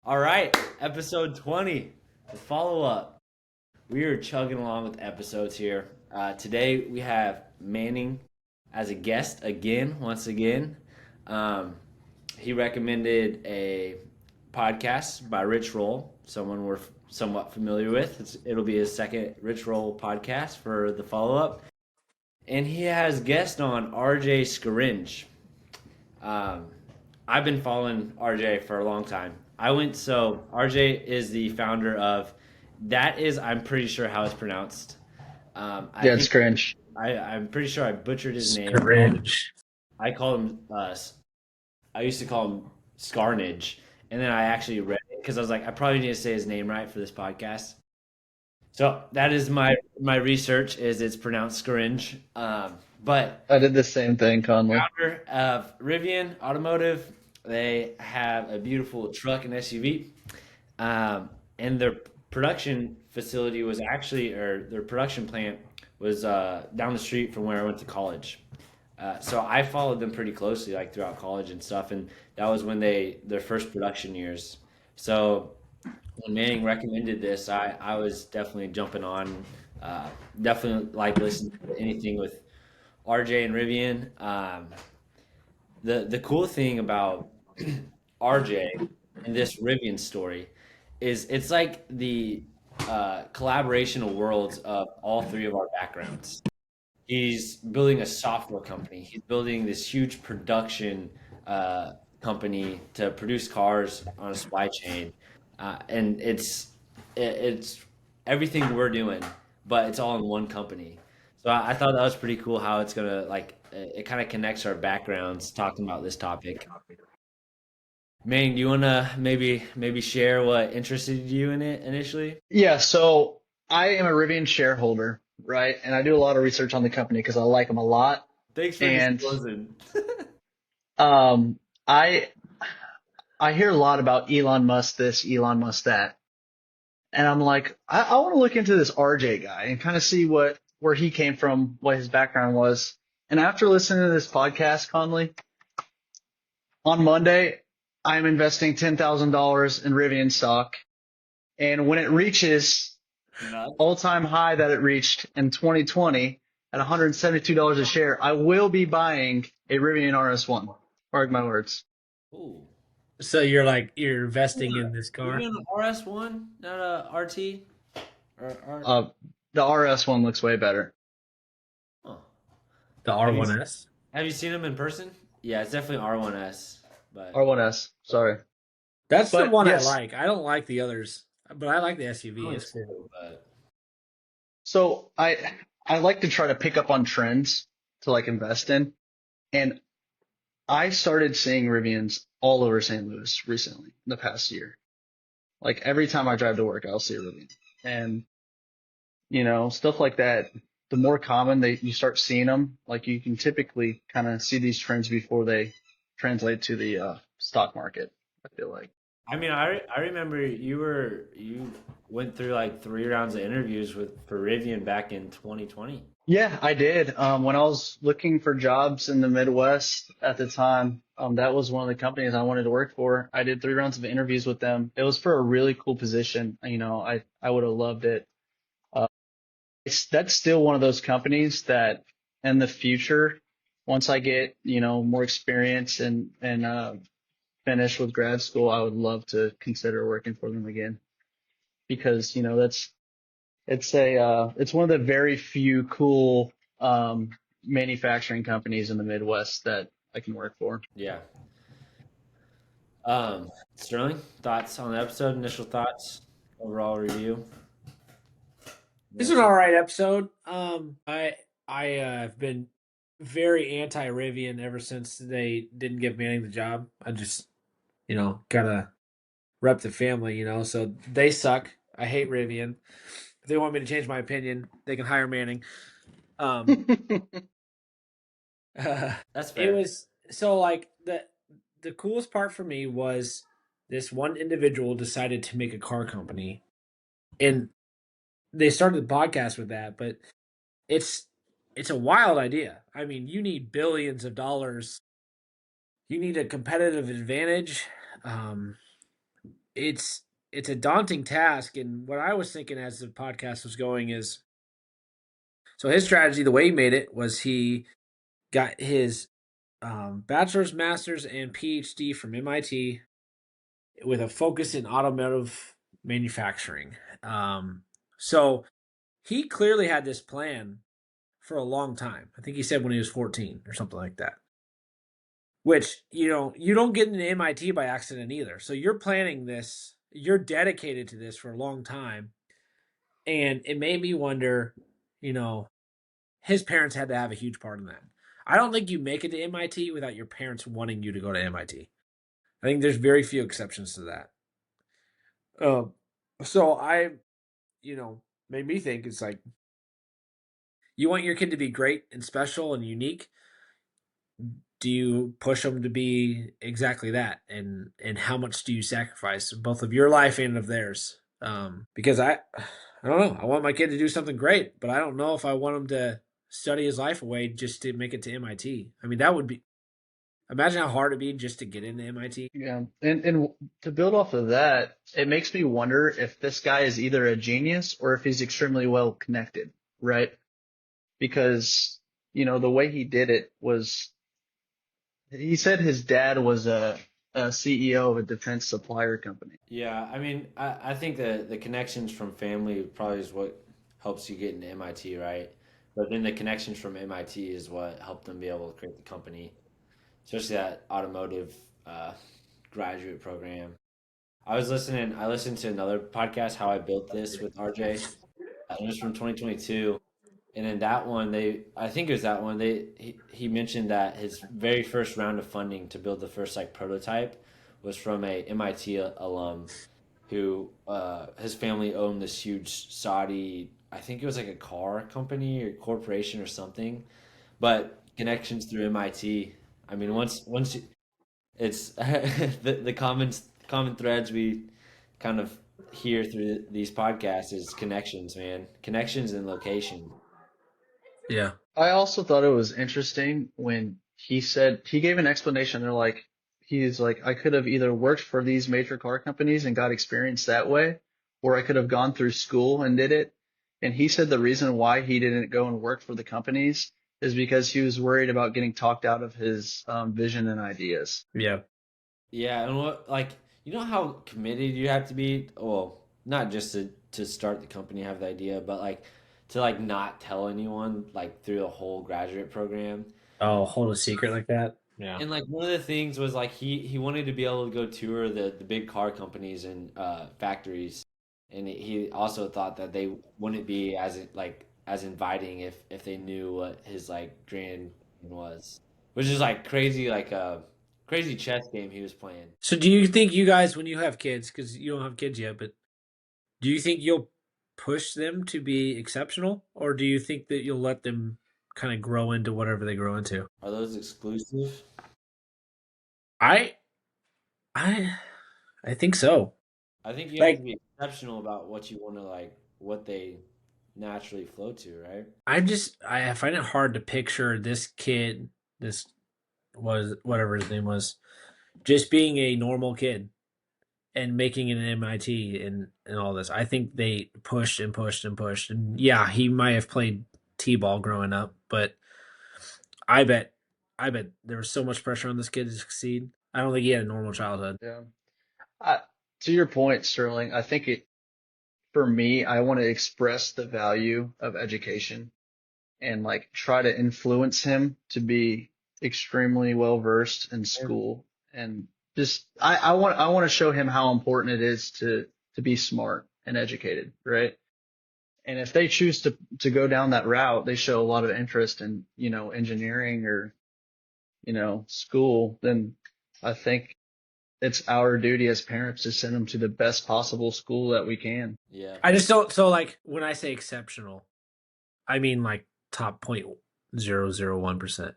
All right, episode 20, the follow up. We are chugging along with episodes here. Today we have Manning as a guest again, once again. Um, he recommended a podcast by Rich Roll, someone we're somewhat familiar with. It'll be his second Rich Roll podcast for the follow up. And he has guest on RJ Scaringe. Um, I've been following RJ for a long time. RJ is the founder of that is I'm pretty sure how it's pronounced. I Yeah, it's think cringe. I'm pretty sure I butchered his name. Scaringe. I call him I used to call him Scarnage, and then I actually read it because I was like I probably need to say his name right for this podcast. So that is my research is it's pronounced Scaringe. But I did the same thing, Conley. founder of Rivian Automotive. They have a beautiful truck and SUV, and their production facility was actually, or their production plant was down the street from where I went to college. So I followed them pretty closely, like throughout college and stuff, and that was when their first production years. So when Manning recommended this, I was definitely jumping on. Definitely like listening to anything with RJ and Rivian. The cool thing about RJ and this Rivian story is it's like the collaboration of worlds of all three of our backgrounds. He's building a software company. He's building this huge production company to produce cars on a supply chain, and it's everything we're doing, but it's all in one company. So I thought that was pretty cool how it's gonna like it kind of connects our backgrounds talking about this topic. Mang, do you wanna maybe share what interested you in it initially? Yeah, so I am a Rivian shareholder, right? And I do a lot of research on the company because I like them a lot. Thanks for And disclosing. um, I I hear a lot about Elon Musk this, Elon Musk that, and I'm like, I want to look into this RJ guy and kind of see where he came from, what his background was. And after listening to this podcast, Conley, on Monday, I'm investing $10,000 in Rivian stock, and when it reaches Nuts. all-time high that it reached in 2020 at $172 a share, I will be buying a Rivian RS1. Mark my words. Ooh. So you're investing in this Maybe car? an RS1, not a RT or. Uh, the RS1 looks way better. Oh. The Have you R1S? have you seen him in person? Yeah, it's definitely R1S, but R1S, sorry. That's the But one I yes, like. I don't like the others, but I like the SUV. it's It's cool. cool. But so I like to try to pick up on trends to like invest in, and I started seeing Rivians all over St. Louis recently, in the past year. Like every time I drive to work, I'll see a Rivian. And stuff like that. The more common you start seeing them, like you can typically kind of see these trends before they translate to the stock market. I feel like. I mean, I remember you went through like 3 rounds of interviews with for Rivian back in 2020. Yeah, I did. When I was looking for jobs in the Midwest at the time, that was one of the companies I wanted to work for. I did 3 rounds of interviews with them. It was for a really cool position. I would have loved it. Uh, that's still one of those companies that in the future, once I get, more experience and finish with grad school, I would love to consider working for them again because, it's one of the very few cool manufacturing companies in the Midwest that I can work for. Yeah. Sterling, thoughts on the episode? Initial thoughts, overall review. This is an all right episode. I have been very anti Rivian ever since they didn't give Manning the job. I just gotta rep the family. So they suck. I hate Rivian. If they want me to change my opinion, they can hire Manning. Um, That's it fair. was so like the coolest part for me was this one individual decided to make a car company, and they started the podcast with that. But it's it's a wild idea. I mean, you need billions of dollars. You need a competitive advantage. Um, it's it's a daunting task. And what I was thinking as the podcast was going is, so his strategy, the way he made it was he got his bachelor's, master's, and PhD from MIT with a focus in automotive manufacturing. So he clearly had this plan for a long time. I think he said when he was 14 or something like that. Which, you don't get into MIT by accident either. So you're planning this, you're dedicated to this for a long time. And it made me wonder, you know, his parents had to have a huge part in that. I don't think you make it to MIT without your parents wanting you to go to MIT. I think there's very few exceptions to that. Um, so made me think it's like, you want your kid to be great and special and unique. Do you push them to be exactly that? And how much do you sacrifice both of your life and of theirs? Because I don't know. I want my kid to do something great, but I don't know if I want him to study his life away just to make it to MIT. I mean, that would be, imagine how hard it'd be just to get into MIT. Yeah. And to build off of that, it makes me wonder if this guy is either a genius or if he's extremely well connected, right? Because, the way he did it was he said his dad was a CEO of a defense supplier company. Yeah, I mean, I think the connections from family probably is what helps you get into MIT, right? But then the connections from MIT is what helped them be able to create the company, especially that automotive uh, graduate program. I listened to another podcast, How I Built This with RJ. It was from 2022. And in that one, I think it was that one, he mentioned that his very first round of funding to build the first like prototype was from a MIT alum who his family owned this huge Saudi, I think it was like a car company or corporation or something, but connections through MIT. I mean, it's the common threads we kind of hear through these podcasts is connections, man, connections and location. Yeah. I also thought it was interesting when he said he gave an explanation. He's like, I could have either worked for these major car companies and got experience that way, or I could have gone through school and did it. And he said the reason why he didn't go and work for the companies is because he was worried about getting talked out of his vision and ideas. Yeah. Yeah, and like you know how committed you have to be. Well, not just to start the company, have the idea, but like to like not tell anyone like through the whole graduate program. Oh, hold a secret like that? Yeah. And like one of the things was like he wanted to be able to go tour the big car companies and factories, and he also thought that they wouldn't be as inviting if they knew what his like grand plan was, which is like crazy like a crazy chess game he was playing. So do you think you guys, when you have kids, because you don't have kids yet, but do you think you'll push them to be exceptional, or do you think that you'll let them kind of grow into whatever they grow into? Are those exclusive? I I I think so. I think you have to Like, be exceptional about what you want to like, what they naturally flow to, right? I find it hard to picture this kid, this was whatever his name was, just being a normal kid and making it an MIT and all this. I think they pushed and pushed and pushed. And yeah, he might have played T-ball growing up, but I bet I bet there was so much pressure on this kid to succeed. I don't think he had a normal childhood. Yeah. I, to your point, Sterling, I think for me, I want to express the value of education and like try to influence him to be extremely well versed in school and just I want to show him how important it is to be smart and educated, right? And if they choose to go down that route, they show a lot of interest in, engineering or, school, then I think it's our duty as parents to send them to the best possible school that we can. Yeah. I just don't. So like when I say exceptional, I mean like top 0.001%.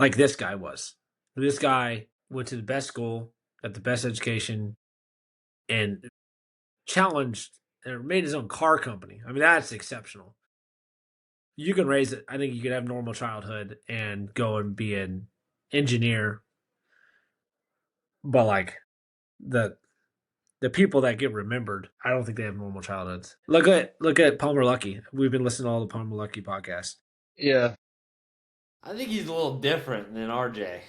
Like this guy was. This guy went to the best school, got the best education, and challenged or made his own car company. I mean, that's exceptional. You can raise it. I think you could have normal childhood and go and be an engineer, but like the the people that get remembered, I don't think they have normal childhoods. Look at Palmer Luckey. We've been listening to all the Palmer Luckey podcasts. Yeah, I think he's a little different than RJ.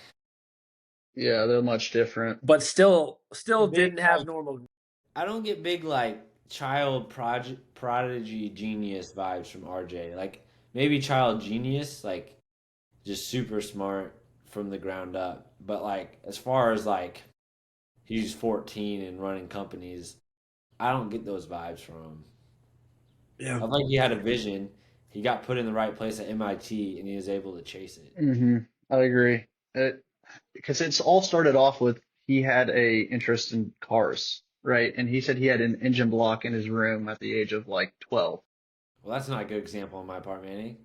yeah, they're much different. But still Big, didn't have like, normal. I don't get big like child prodigy genius vibes from RJ. Like maybe child genius, like just super smart from the ground up. But like as far as like he's 14 and running companies, I don't get those vibes from him. Yeah. I think he had a vision. He got put in the right place at MIT and he was able to chase it. I agree. Because it's all started off with he had a interest in cars, right? And he said he had an engine block in his room at the age of like 12. Well, that's not a good example on my part, Manny.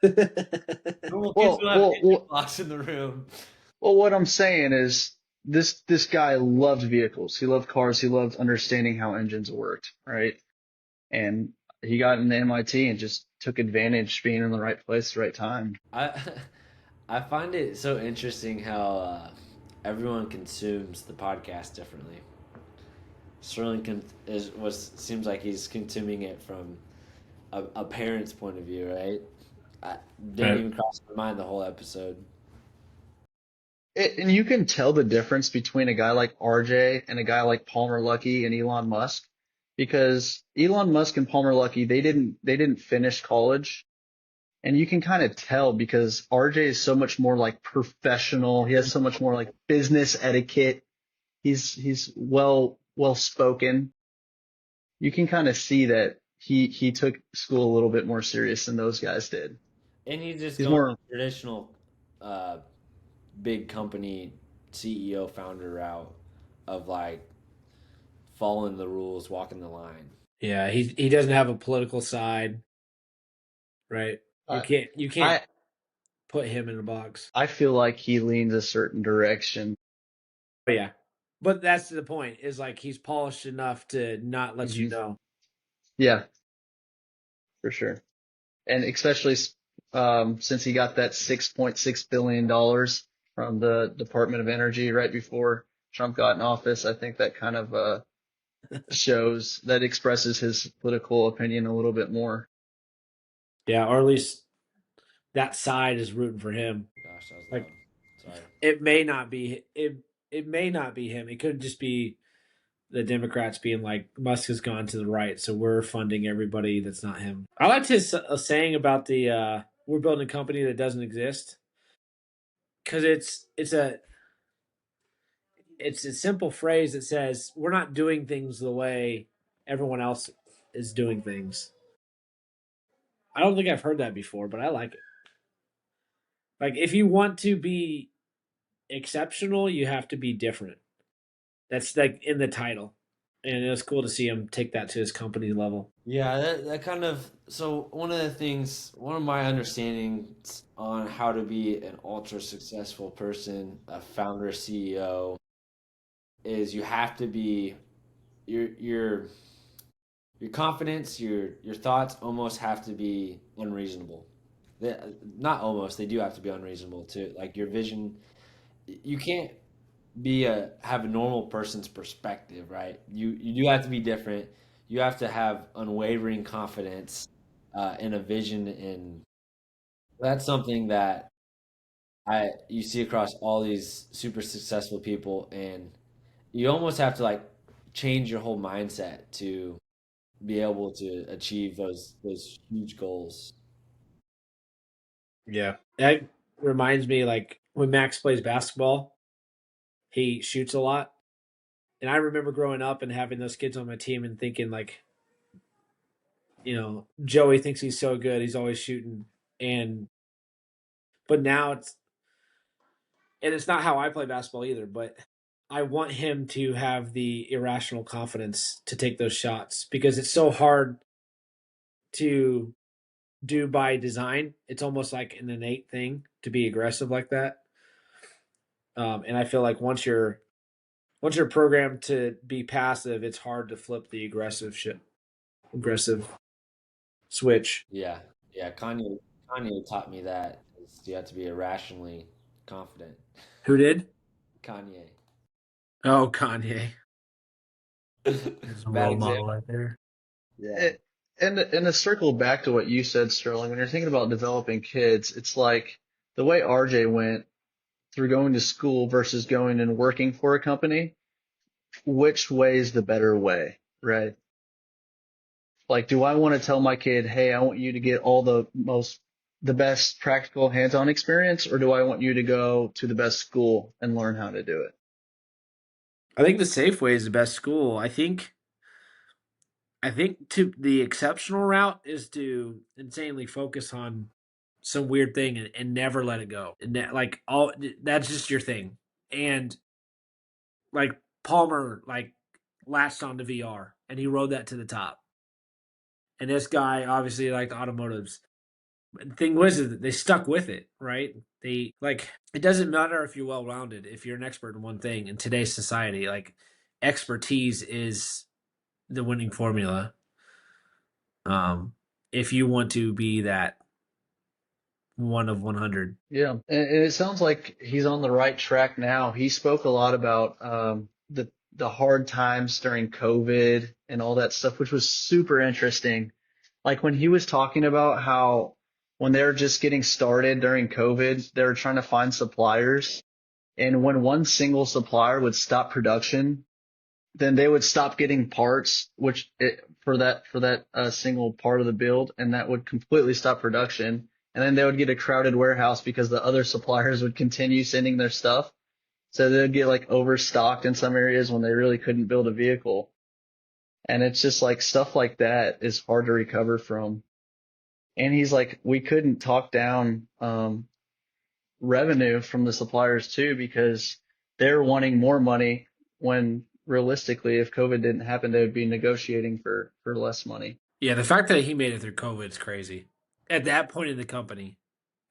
Yeah. Normal kids Well, don't have well, engine well, blocks in the room. well, what I'm saying is this guy loved vehicles. He loved cars. He loved understanding how engines worked, right? And he got into MIT and just took advantage being in the right place, at the right time. I I find it so interesting how everyone consumes the podcast differently. Sterling seems like he's consuming it from a parent's point of view, right? I didn't Right. even cross my mind the whole episode. And you can tell the difference between a guy like RJ and a guy like Palmer Luckey and Elon Musk, because Elon Musk and Palmer Luckey, they didn't finish college. And you can kind of tell because RJ is so much more like professional. He has so much more like business etiquette. He's well spoken. You can kind of see that he took school a little bit more serious than those guys did. And he's just He's going more, the traditional uh, big company CEO founder route of like following the rules, walking the line. Yeah, he doesn't have a political side, right? I You can't I put him in a box. I feel like he leans a certain direction. But yeah. But that's the point, is like he's polished enough to not let you hmm know. Yeah, for sure. And especially since he got that $6.6 billion from the Department of Energy right before Trump got in office. I think that kind of shows that expresses his political opinion a little bit more. Yeah, or at least that side is rooting for him. Gosh, that was loud. Like Sorry. it may not be him. It could just be the Democrats being like, Musk has gone to the right, so we're funding everybody that's not him. I liked his saying about the we're building a company that doesn't exist, because it's a simple phrase that says we're not doing things the way everyone else is doing things. I don't think I've heard that before, but I like it. Like if you want to be exceptional, you have to be different. That's like in the title. And it was cool to see him take that to his company level. Yeah, that kind of so one of my understandings on how to be an ultra successful person, a founder, CEO, is you have to be your your confidence, your thoughts almost have to be unreasonable. They, not almost, they do have to be unreasonable too. Like your vision, you can't have a normal person's perspective, right? You do have to be different. You have to have unwavering confidence in a vision, and that's something that I you see across all these super successful people, and you almost have to like change your whole mindset to be able to achieve those huge goals. Yeah. That reminds me, like when Max plays basketball, he shoots a lot. And I remember growing up and having those kids on my team and thinking like, Joey thinks he's so good, he's always shooting. And but now it's not how I play basketball either, but I want him to have the irrational confidence to take those shots because it's so hard to do by design. It's almost like an innate thing to be aggressive like that. And I feel like once you're programmed to be passive, it's hard to flip the aggressive switch. Yeah, yeah. Kanye taught me that is you have to be irrationally confident. Who did? Kanye. Oh, Kanye. There's a Bad role example. model right there. Yeah. And to circle back to what you said, Sterling, when you're thinking about developing kids, it's like the way RJ went through going to school versus going and working for a company. Which way is the better way, right? Like, do I want to tell my kid, hey, I want you to get all the best practical hands-on experience, or do I want you to go to the best school and learn how to do it? I think the safe way is the best school. I think to the exceptional route is to insanely focus on some weird thing and never let it go. And like all that's just your thing. And like Palmer like latched onto VR and he rode that to the top. And this guy obviously liked automotives. The thing was is that they stuck with it, right? They like it doesn't matter if you're well rounded, if you're an expert in one thing in today's society, like expertise is the winning formula. Um, if you want to be that one of 100. Yeah, and it sounds like he's on the right track now. He spoke a lot about the hard times during COVID and all that stuff, which was super interesting. Like when he was talking about how when they were just getting started during COVID, they were trying to find suppliers, and when one single supplier would stop production, then they would stop getting parts, for that single part of the build, and that would completely stop production. And then they would get a crowded warehouse because the other suppliers would continue sending their stuff. So they'd get like overstocked in some areas when they really couldn't build a vehicle. And it's just like stuff like that is hard to recover from. And he's like, we couldn't talk down revenue from the suppliers too because they're wanting more money when realistically, if COVID didn't happen, they would be negotiating for less money. Yeah, the fact that he made it through COVID is crazy. At that point in the company,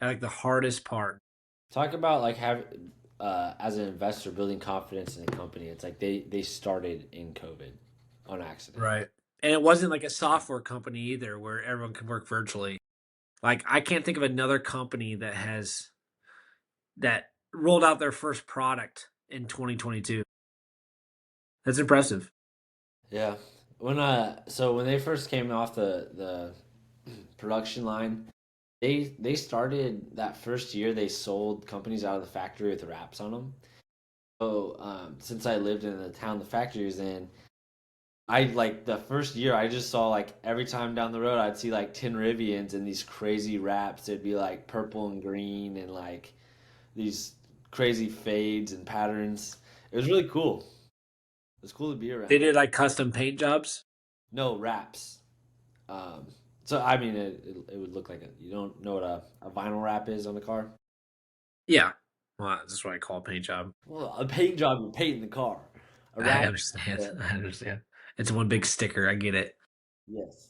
at like the hardest part. Talk about like have as an investor building confidence in a company. It's like they started in COVID on accident. Right. And it wasn't like a software company either where everyone can work virtually. Like I can't think of another company that rolled out their first product in 2022. That's impressive. Yeah. When they first came off the production line, they started that first year they sold companies out of the factory with wraps on them. So since I lived in the town the factory was in, I like the first year I just saw like every time down the road I'd see like 10 Rivians and these crazy wraps. It'd be like purple and green and like these crazy fades and patterns. It was really cool. It was cool to be They around. did like custom paint jobs. No wraps. So I mean it would look like you don't know what a vinyl wrap is on the car? Yeah. Well, that's what I call a paint job. Well, a paint job you paint in the car. A I wrap. understand. I understand. It's one big sticker. I get it. Yes.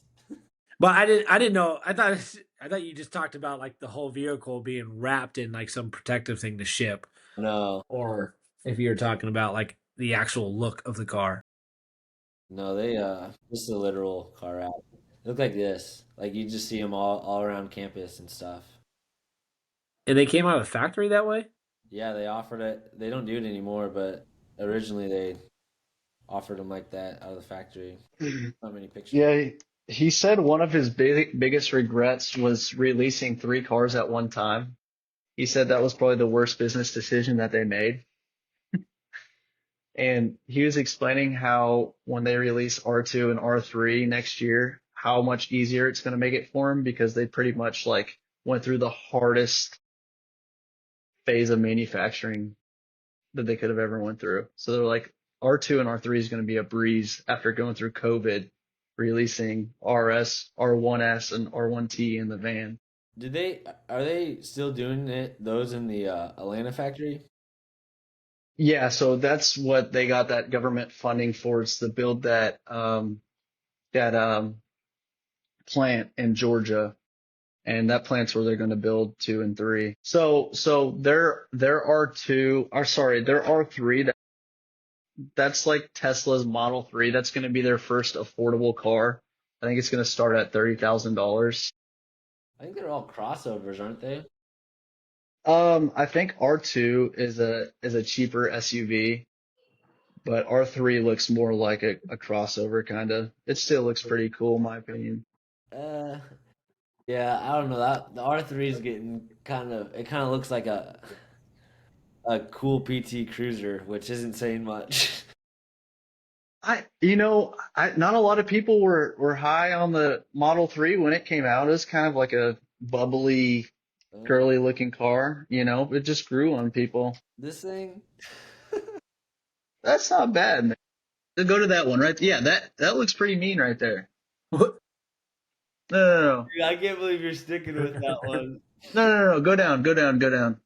But I didn't know. I thought you just talked about like the whole vehicle being wrapped in like some protective thing to ship, No. or if you're talking about like the actual look of the car. No, they just a literal car wrap. They look like this. Like you just see them all around campus and stuff. And they came out of the factory that way? Yeah, they offered it. They don't do it anymore, but originally they offered them like that out of the factory. Not many pictures. Yeah, he said one of his biggest regrets was releasing three cars at one time. He said that was probably the worst business decision that they made. And he was explaining how when they release R2 and R3 next year, how much easier it's going to make it for him because they pretty much like went through the hardest phase of manufacturing that they could have ever went through. So they're like R2 and R3 is going to be a breeze after going through COVID, releasing RS, R1S, and R1T in the van. Did they are they still doing those in the Atlanta factory? Yeah, so that's what they got that government funding for, is to build that plant in Georgia, and that plant's where they're going to build two and three. So there are two, or sorry, there are three. That's like Tesla's Model 3. That's going to be their first affordable car. I think it's going to start at $30,000. I think they're all crossovers, aren't they? I think R2 is a cheaper SUV, but R3 looks more like a crossover kind of. It still looks pretty cool, in my opinion. Uh, yeah, I don't know that the R3 is getting it kind of looks like a cool PT Cruiser, which isn't saying much. Not a lot of people were high on the Model 3 when it came out. It was kind of like a bubbly, Uh, girly looking car, it just grew on people. this thing, That's not bad, man. Go to that one, right? Yeah, that looks pretty mean right there. What? No, no, no, dude, I can't believe you're sticking with that one. no, no, no, no. Go down, go down, go down.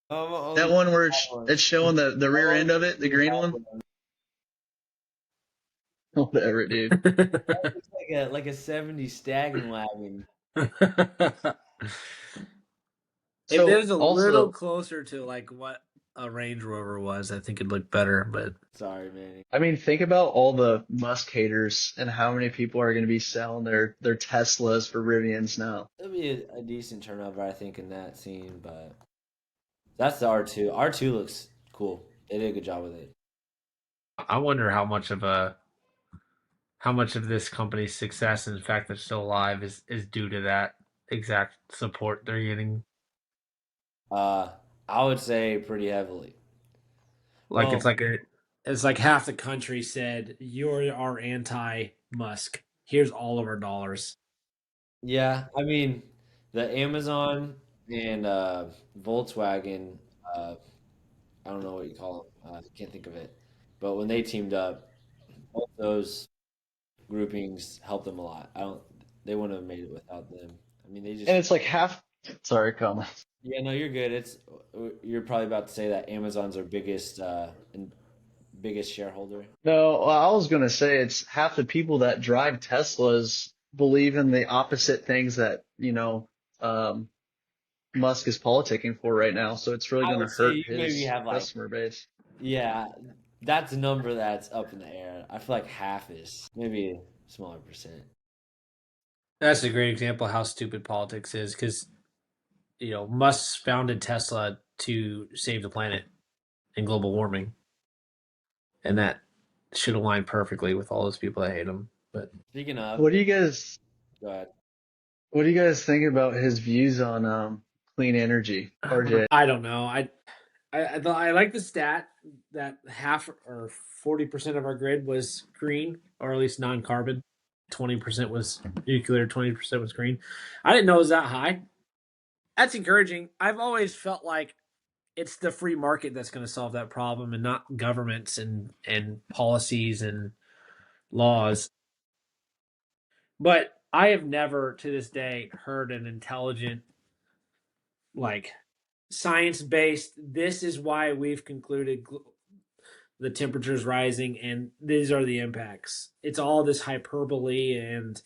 I'm only That one where that one. it's showing the I'm rear end only of it, the doing green that one. one. Whatever, dude. That looks like a '70s Staggin' wagon. If it So was a little also, closer to like what a Range Rover was, I think it'd look better. But Sorry, Manny. I mean, think about all the Musk haters and how many people are going to be selling their Teslas for Rivians now. It'll be a decent turnover, I think, in that scene, but that's the R2. R2 looks cool. They did a good job with it. I wonder how much of this company's success and the fact they're still alive is due to that exact support they're getting. Uh, I would say pretty heavily. Like Well, it's like half the country said you're our anti Musk. Here's all of our dollars. yeah, I mean, the Amazon and Volkswagen, uh, I don't know what you call them. I can't think of it. But when they teamed up, both those groupings helped them a lot. They wouldn't have made it without them. I mean, they And just, it's like half. Sorry, comment. yeah, no, you're good. You're probably about to say that Amazon's our biggest shareholder. No, well, I was going to say it's half the people that drive Teslas believe in the opposite things that, um, Musk is politicking for right now. So it's really I going to would say hurt you maybe his have like, customer base. yeah, that's a number that's up in the air. I feel like half is maybe a smaller percent. That's a great example of how stupid politics is because Musk founded Tesla to save the planet and global warming, and that should align perfectly with all those people that hate him. But Speaking of, What do you guys, go ahead. what do you guys think about his views on, clean energy, RJ? I don't know. I like the stat that half or 40% of our grid was green, or at least non-carbon. 20% was nuclear. 20% was green. I didn't know it was that high. That's encouraging. I've always felt like it's the free market that's going to solve that problem, and not governments and policies and laws. But I have never, to this day, heard an intelligent, like, science-based. This is why we've concluded the temperature's rising and these are the impacts. It's all this hyperbole, and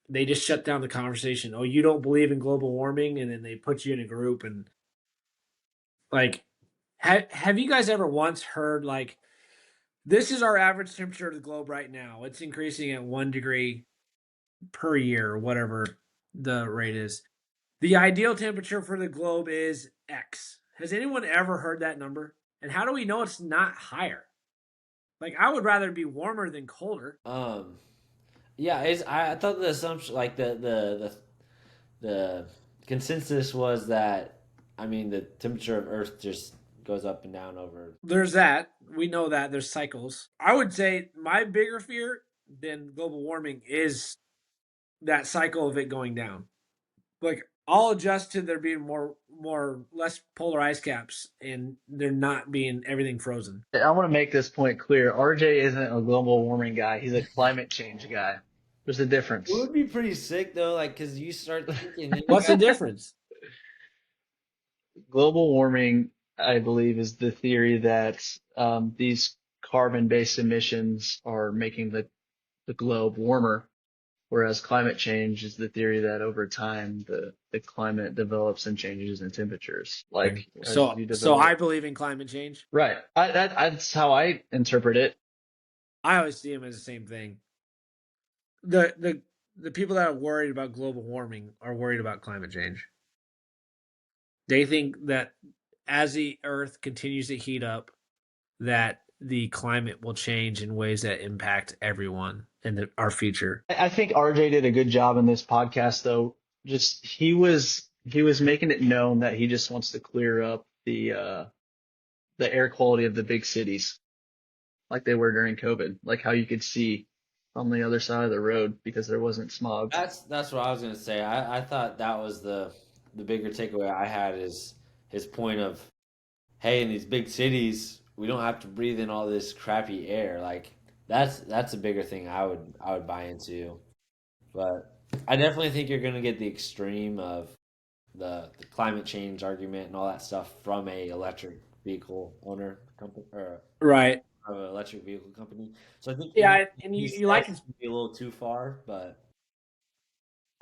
they just shut down the conversation. Oh, you don't believe in global warming, and then they put you in a group. And like, have you guys ever once heard like, this is our average temperature of the globe right now, it's increasing at 1 degree per year, or whatever the rate is. The ideal temperature for the globe is X. Has anyone ever heard that number? And how do we know it's not higher? Like, I would rather be warmer than colder. Um, yeah, I thought the assumption, like the consensus was that, I mean, the temperature of Earth just goes up and down over. There's that. We know that there's cycles. I would say my bigger fear than global warming is that cycle of it going down. Like, I'll adjust to there being less polar ice caps and there not being everything frozen. I want to make this point clear. RJ isn't a global warming guy. He's a climate change guy. There's a It difference. would be pretty sick though, like because you start thinking, then you What's the got difference? Global warming, I believe, is the theory that these carbon-based emissions are making the globe warmer, whereas climate change is the theory that over time the climate develops and changes in temperatures, like as So you so I develop. believe in climate change. Right. That's how I interpret it. I always see them as the same thing. The people that are worried about global warming are worried about climate change. They think that as the earth continues to heat up, that the climate will change in ways that impact everyone in our future. I think RJ did a good job in this podcast, though. Just he was making it known that he just wants to clear up the air quality of the big cities, like they were during COVID, like how you could see on the other side of the road because there wasn't smog. That's what I was gonna say. I thought that was the bigger takeaway I had is his point of, hey, in these big cities, we don't have to breathe in all this crappy air. Like that's a bigger thing I would buy into. But I definitely think you're gonna get the extreme of the climate change argument and all that stuff from a electric vehicle owner company or Right. of an electric vehicle company. So I think Yeah, anything and he you like says his. would be a little too far, but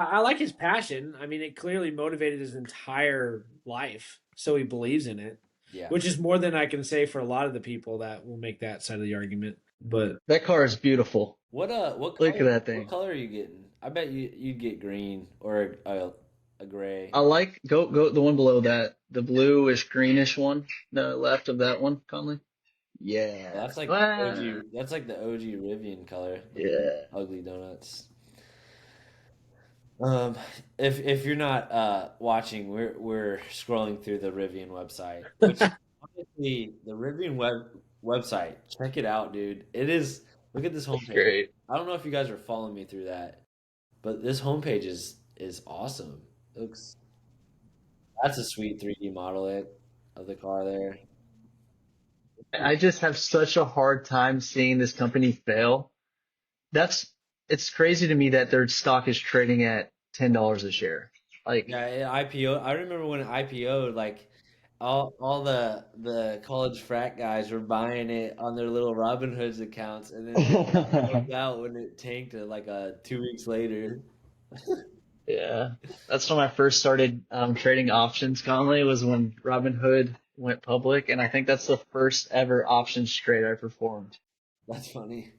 I like his passion. I mean, it clearly motivated his entire life, so he believes in it, yeah. which is more than I can say for a lot of the people that will make that side of the argument. But That car is beautiful. What Look at color that what thing. color are you getting? I bet you'd get green or a gray. I like go the one below that, the bluish greenish one, the left of that one, Conley. Well, Yeah. that's like Ah, That's like the OG Rivian color, the big yeah. ugly donuts. Um, if you're not watching, we're scrolling through the Rivian website, which honestly, the Rivian website, check it out, dude. It is look at this It's homepage. great. I don't know if you guys are following me through that, but this homepage is awesome. Looks That's a sweet 3D model of the car there. I just have such a hard time seeing this company fail. That's it's crazy to me that their stock is trading at $10 a share. Like, Yeah, IPO. I remember when it IPO'd, like all the college frat guys were buying it on their little Robinhood's accounts, and then it sold out when it tanked like 2 weeks later. yeah, that's when I first started trading options, Conley, was when Robinhood went public, and I think that's the first ever options trade I performed. That's funny.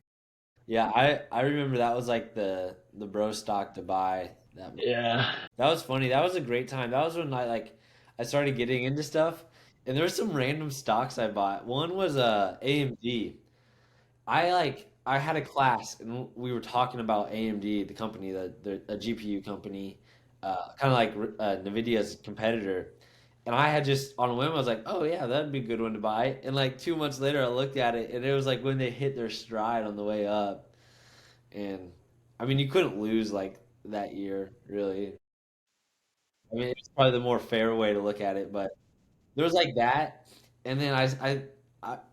Yeah, I remember that was like the bro stock to buy. Yeah. That was funny. That was a great time. That was when I started getting into stuff, and there were some random stocks I bought. One was AMD. I had a class and we were talking about AMD, the company, the a GPU company, kind of like Nvidia's competitor. And I had just on a whim, I was like, oh yeah, that'd be a good one to buy. And like 2 months later, I looked at it and it was like when they hit their stride on the way up. And I mean, you couldn't lose like that year, really. I mean, it's probably the more fair way to look at it, but there was like that, and then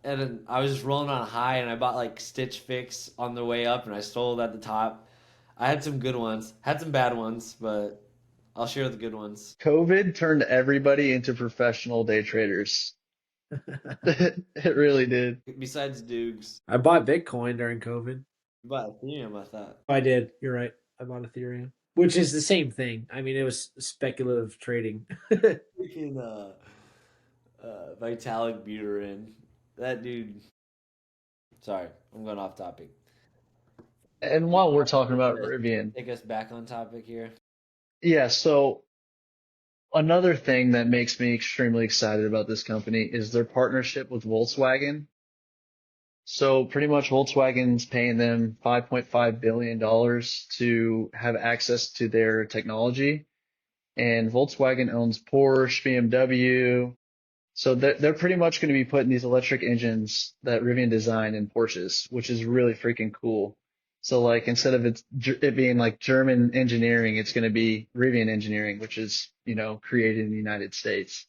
and then I was just rolling on a high, and I bought like Stitch Fix on the way up, and I sold at the top. I had some good ones, had some bad ones, but I'll share the good ones. COVID turned everybody into professional day traders. It really did. Besides Dukes, I bought Bitcoin during COVID. you bought Ethereum, I thought. I did. You're right. I bought Ethereum, which is the same thing. I mean, it was speculative trading. Freaking Vitalik Buterin, that dude. Sorry, I'm going off topic. And while we're talking about Rivian, Take us back on topic here. yeah, so another thing that makes me extremely excited about this company is their partnership with Volkswagen. So pretty much Volkswagen's paying them $5.5 billion to have access to their technology. And Volkswagen owns Porsche, BMW. So they're pretty much going to be putting these electric engines that Rivian designed in Porsches, which is really freaking cool. So like instead of it being like German engineering, it's going to be Rivian engineering, which is, created in the United States.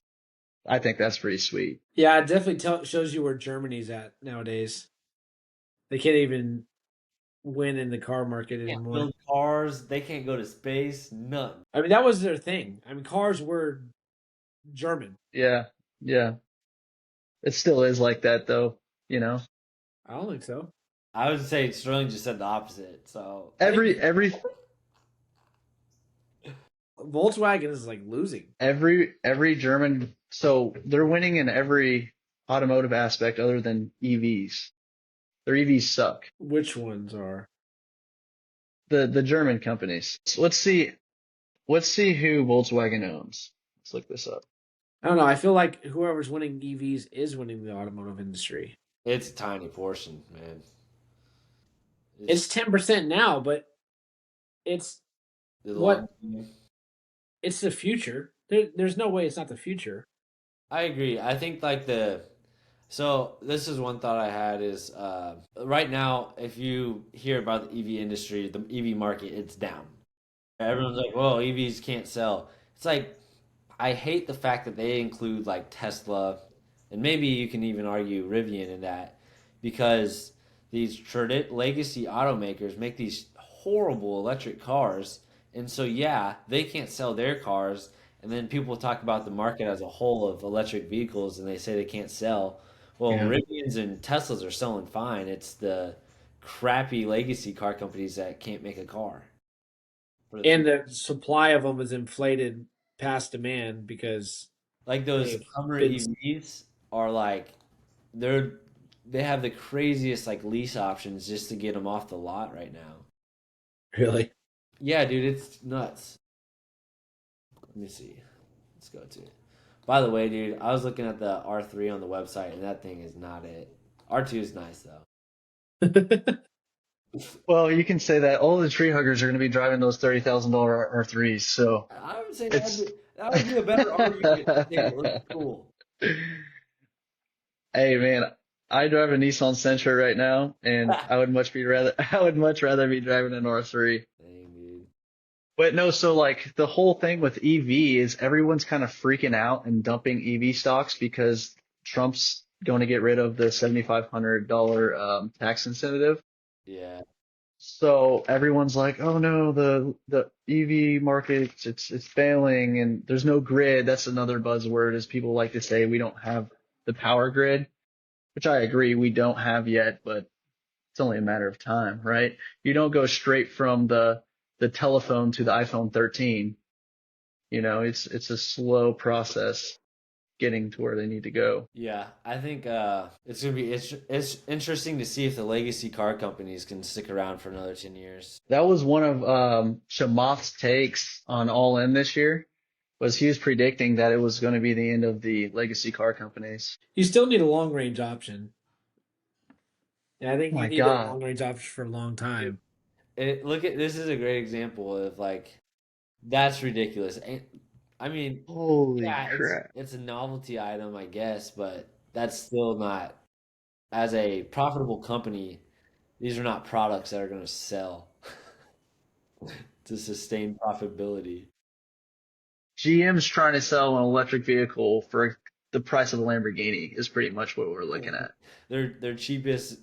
I think that's pretty sweet. Yeah, it definitely shows you where Germany's at nowadays. They can't even win in the car market Can't anymore. build cars. They can't go to space. None. I mean, that was their thing. I mean, cars were German. Yeah. Yeah. It still is like that though, you know. I don't think so. I would say Sterling just said the opposite. So I think Every Volkswagen is like losing. every German, so they're winning in every automotive aspect other than EVs. Their EVs suck. Which ones are? The German companies. So let's see who Volkswagen owns. Let's look this up. I don't know. I feel like whoever's winning EVs is winning the automotive industry. It's a tiny portion, man. It's It's 10% now, but it's the long what game. it's the future. There's no way it's not the future. I agree. I think like the so this is one thought I had is right now if you hear about the EV industry, the EV market, it's down. Everyone's like, "Well, EVs can't sell." It's like I hate the fact that they include like Tesla, and maybe you can even argue Rivian in that, because these legacy automakers make these horrible electric cars, and so yeah, they can't sell their cars, and then people talk about the market as a whole of electric vehicles, and they say they can't sell. Well, Yeah. Rivians and Teslas are selling fine. It's the crappy legacy car companies that can't make a car for the And future. the supply of them is inflated past demand because Like those they've Hummer been EVs are like they're they have the craziest like lease options just to get them off the lot right now. really. Yeah, dude, it's nuts. Let me see. Let's go to it. By the way, dude, I was looking at the R3 on the website and that thing is not it. R2 is nice though. Well, you can say that all the tree huggers are going to be driving those $30,000 R3s. So I would say it's. that would be a better argument to say it looks cool. Hey man, I drive a Nissan Sentra right now, and Dang, I would much rather be driving an R3. dude. But no, so like the whole thing with EV is everyone's kind of freaking out and dumping EV stocks because Trump's going to get rid of the $7,500 tax incentive. Yeah. So everyone's like, "Oh no, the EV market it's failing and there's no grid." That's another buzzword, is people like to say we don't have the power grid, which I agree we don't have yet, but it's only a matter of time, right? You don't go straight from the telephone to the iPhone 13. You know, it's a slow process getting to where they need to go. Yeah, I think it's interesting to see if the legacy car companies can stick around for another 10 years. That was one of Chamath's takes on All In this year, was he was predicting that it was going to be the end of the legacy car companies. You still need a long range option. And I think Oh you my need a God. long range option for a long time. Look at this is a great example of like that's ridiculous. And I mean, Holy yeah, crap. it's a novelty item, I guess, but that's still not as a profitable company. These are not products that are going to sell to sustain profitability. GM's trying to sell an electric vehicle for the price of a Lamborghini is pretty much what we're looking at. Their cheapest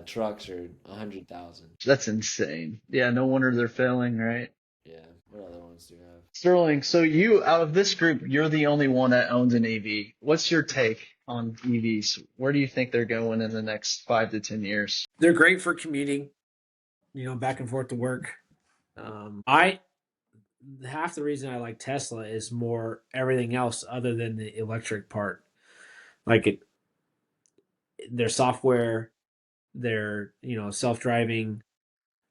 trucks are 100,000. That's insane. Yeah, no wonder they're failing, right? Yeah, what other ones do you have? Sterling, so you, out of this group, you're the only one that owns an EV. What's your take on EVs? Where do you think they're going in the next 5 to 10 years? They're great for commuting, back and forth to work. I half the reason I like Tesla is more everything else other than the electric part. Like their software, their self driving,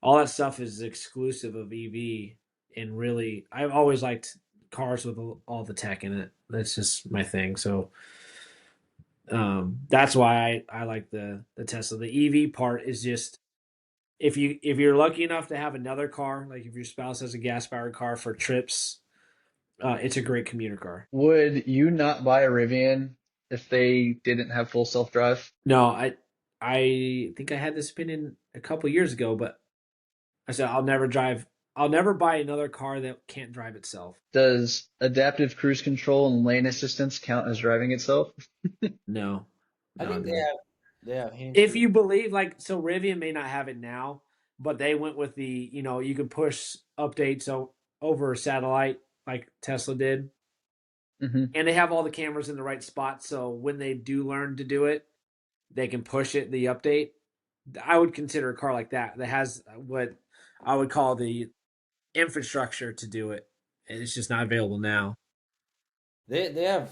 all that stuff is exclusive of EV. And really, I've always liked cars with all the tech in it. That's just my thing. So that's why I like the Tesla. The EV part is just if you're lucky enough to have another car, like if your spouse has a gas powered car for trips, it's a great commuter car. Would you not buy a Rivian if they didn't have full self-drive? No, I think I had this opinion a couple years ago, but I said I'll never drive. I'll never buy another car that can't drive itself. Does adaptive cruise control and lane assistance count as driving itself? No, I no, think no. they have hands If free. you believe, like, so Rivian may not have it now, but they went with the you can push updates over satellite like Tesla did, Hmm. and they have all the cameras in the right spot. So when they do learn to do it, they can push it the update. I would consider a car like that has what I would call the infrastructure to do it. And it's just not available now. They have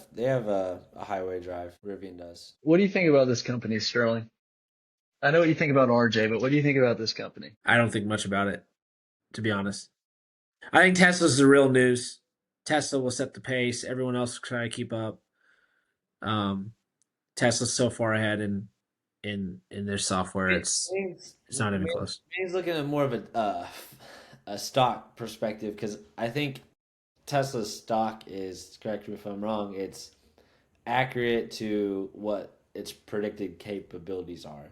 a highway drive. Rivian does. What do you think about this company, Sterling? I know what you think about RJ, but what do you think about this company? I don't think much about it, to be honest. I think Tesla's the real news. Tesla will set the pace. Everyone else will try to keep up. Um, Tesla's so far ahead, and in their software. It's not even close. He's looking at more of a stock perspective because I think Tesla's stock is, correct me if I'm wrong, it's accurate to what its predicted capabilities are.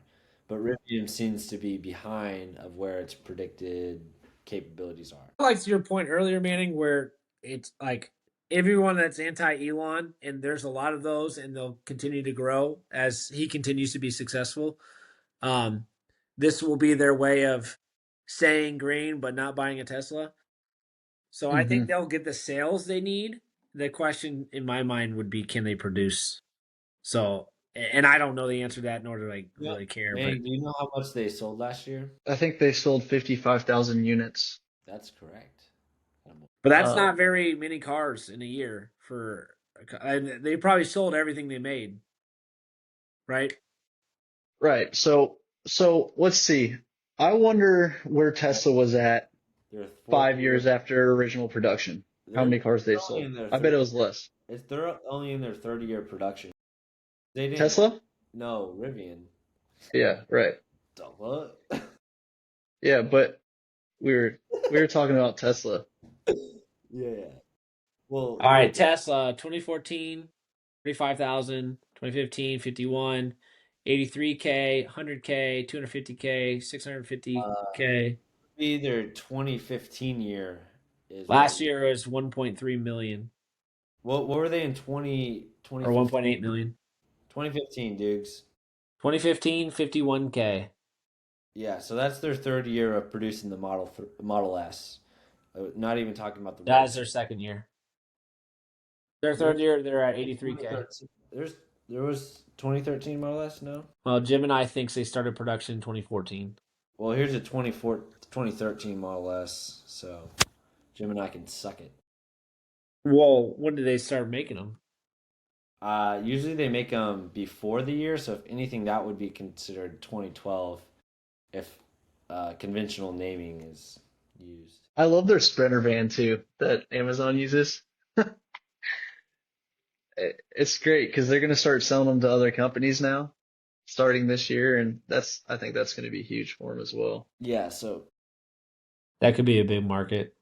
But Rivian seems to be behind of where its predicted capabilities are. I liked your point earlier, Manning, where it's like everyone that's anti Elon, and there's a lot of those, and they'll continue to grow as he continues to be successful. Um, this will be their way of staying green but not buying a Tesla. So I think Hmm. they'll get the sales they need. The question in my mind would be, can they produce? So, and I don't know the answer to that, nor do I Yeah. really care. But Manny, do you know how much they sold last year? I think they sold 55,000 units. That's correct. that's Uh, not very many cars in a year for. And they probably sold everything they made, right? right. So let's see. I wonder where Tesla was at They're 5 years after original production. How they're many cars they only sold? in their I bet third. it was less. They're only in their 30-year production. They didn't. Tesla? No, Rivian. Yeah, right. The what? Yeah, but we were talking about Tesla. Yeah. Well, All right, Tesla 2014, 35,000, 2015, 51, 83K, 100K, 250K, 650K. be their 2015 year is what? Last year was 1.3 million What were they in or 1.8 million. 2015, Dukes? 2015, 51K. Yeah, so that's their third year of producing the Model S. Not even talking about the That is their second year. Their third year, they're at 83K. 2013. There was 2013 Model S, no? Well, Gemini thinks they started production in 2014. Well, here's a 2013 Model S, so Gemini can suck it. Well, when did they start making them? Usually they make them before the year, so if anything, that would be considered 2012 if conventional naming is used. I love their Sprinter van too that Amazon uses. It's great because they're going to start selling them to other companies now, starting this year, and I think that's going to be huge for them as well. Yeah, so That could be a big market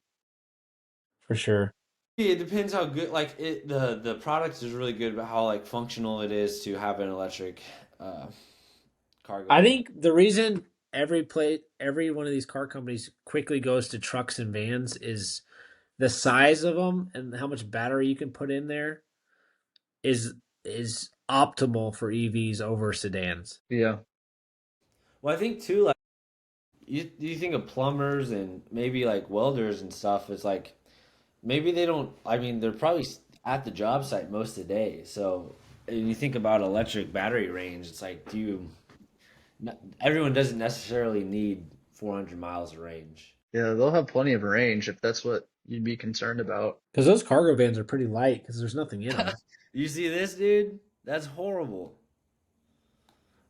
for sure. it depends how good the product is really good, but how like functional it is to have an electric uh, cargo. I think the reason every one of these car companies quickly goes to trucks and vans is the size of them and how much battery you can put in there is optimal for EVs over sedans. Yeah. Well, I think too, like you think of plumbers and maybe like welders and stuff. It's like maybe they don't. I mean, they're probably at the job site most of the day. So and you think about electric battery range. It's like, everyone doesn't necessarily need 400 miles of range. Yeah, they'll have plenty of range if that's what you'd be concerned about. Because those cargo vans are pretty light because there's nothing in them. You see this, dude? That's horrible.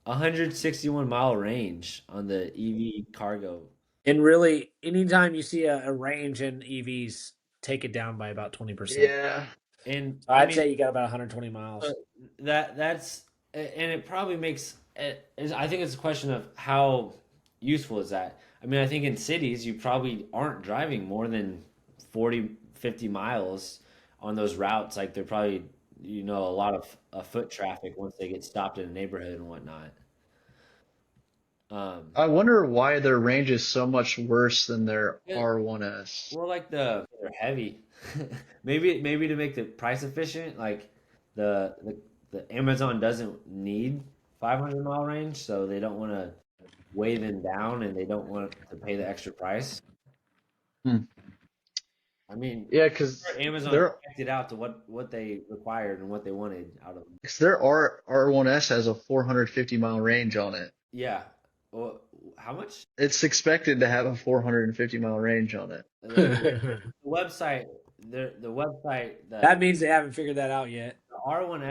161-mile range on the EV cargo. And really, anytime you see a range in EVs, take it down by about 20%. Yeah. And So I'd say you got about 120 miles. that's and it probably makes it. I think it's a question of how useful is that. I mean, I think in cities you probably aren't driving more than 40, 50 miles on those routes. Like they're probably a lot of foot traffic once they get stopped in a neighborhood and whatnot. I wonder why their range is so much worse than their Yeah. R1S. Well, like they're heavy. Maybe to make the price efficient, like the Amazon doesn't need 500-mile range, so they don't want to weigh them down, and they don't want to pay the extra price. Hmm. I mean, Yeah, because Amazon their checked it out to what they required and what they wanted out of them. their R1S has a 450-mile range on it. Yeah. Well, how much? It's expected to have a 450-mile range on it. The website, the website That means they haven't figured that out yet. the R1S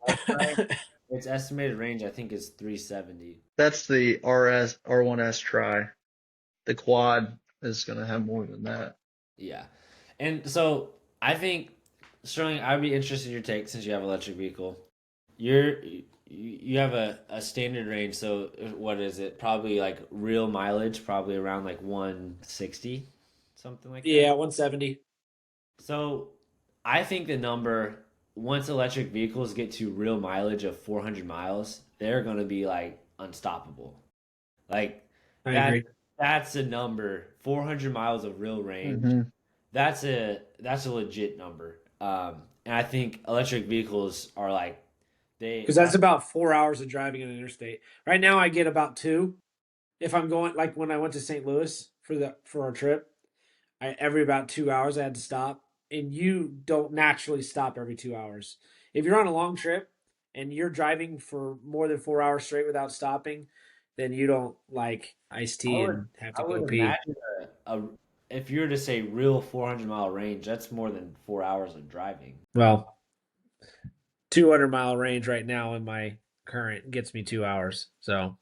website, its estimated range I think is 370. That's the R1S Tri. The quad is going to have more than that. Yeah. And so I think, Sterling, I'd be interested in your take since you have an electric vehicle. you have a standard range, so what is it? Probably like real mileage, probably around like 160, something like that. Yeah, 170. So I think the number, once electric vehicles get to real mileage of 400 miles, they're going to be like unstoppable. Like I that agree. that's a number. 400 miles of real range. Hmm. That's a legit number. And I think electric vehicles are like Because that. that's about 4 hours of driving on an interstate. Right now, I get about two. If I'm going, like when I went to St. Louis for our trip, every about 2 hours I had to stop. And you don't naturally stop every 2 hours. If you're on a long trip and you're driving for more than 4 hours straight without stopping, then you don't like iced I tea would and have to I go would pee. imagine a if you were to say real 400-mile range, that's more than 4 hours of driving. Well, 200-mile range right now in my current gets me 2 hours. So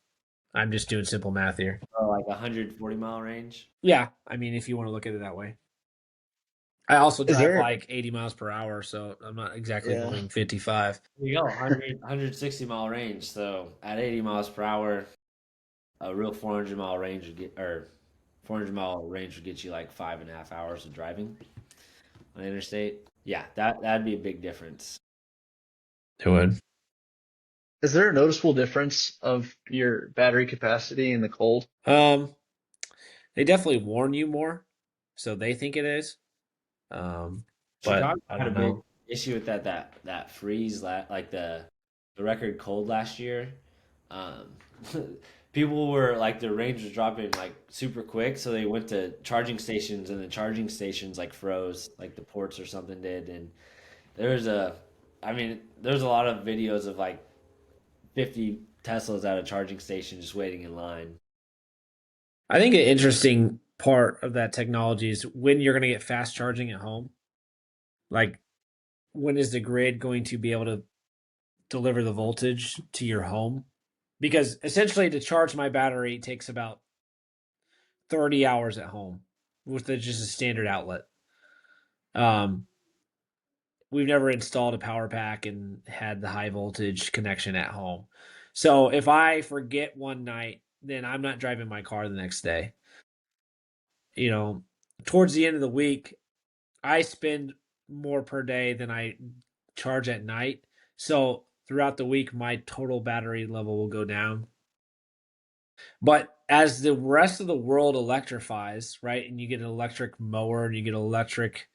I'm just doing simple math here. Or like 140-mile range. Yeah, I mean, if you want to look at it that way. I also Is drive there? like 80 miles per hour, so I'm not exactly Yeah. going 55. There you go, 160-mile range. So at 80 miles per hour, a real 400-mile range would get, or 400-mile range would get you like 5.5 hours of driving on the interstate. Yeah, that'd be a big difference. It would. Is there a noticeable difference of your battery capacity in the cold? They definitely warn you more, so they think it is. Um, but Chicago I had a don't big know. issue with that freeze like the record cold last year. Um, people were like the range was dropping like super quick, so they went to charging stations and the charging stations like froze, like the ports or something did, and there was a, I mean, there's a lot of videos of like 50 Teslas at a charging station just waiting in line. I think an interesting part of that technology is when you're going to get fast charging at home. Like, when is the grid going to be able to deliver the voltage to your home? Because essentially, to charge my battery takes about 30 hours at home with just a standard outlet. Um, we've never installed a power pack and had the high voltage connection at home. So if I forget one night, then I'm not driving my car the next day. You know, towards the end of the week, I spend more per day than I charge at night. So throughout the week, my total battery level will go down. But as the rest of the world electrifies, right, and you get an electric mower and you get an electric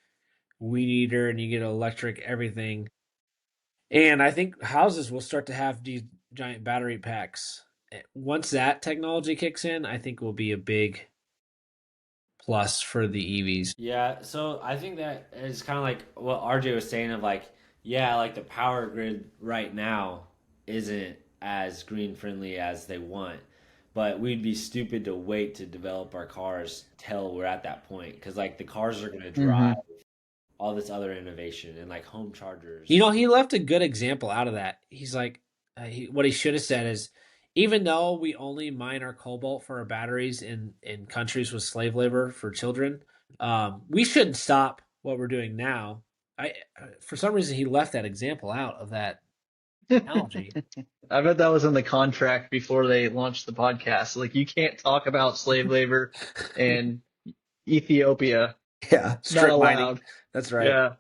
weed eater and you get electric everything, and I think houses will start to have these giant battery packs. Once that technology kicks in, I think will be a big plus for the EVs. Yeah, so I think that is kind of like what RJ was saying of like, yeah, like the power grid right now isn't as green friendly as they want, but we'd be stupid to wait to develop our cars till we're at that point because like the cars are going to drive Hmm. all this other innovation and like home You chargers. know, he left a good example out of that. He's like, what he should have said is, even though we only mine our cobalt for our batteries in countries with slave labor for children, we shouldn't stop what we're doing now. For some reason, he left that example out of that analogy. I bet that was in the contract before they launched the podcast. Like, you can't talk about slave labor in Ethiopia. Yeah, Not strip mining. allowed. That's right. Yeah.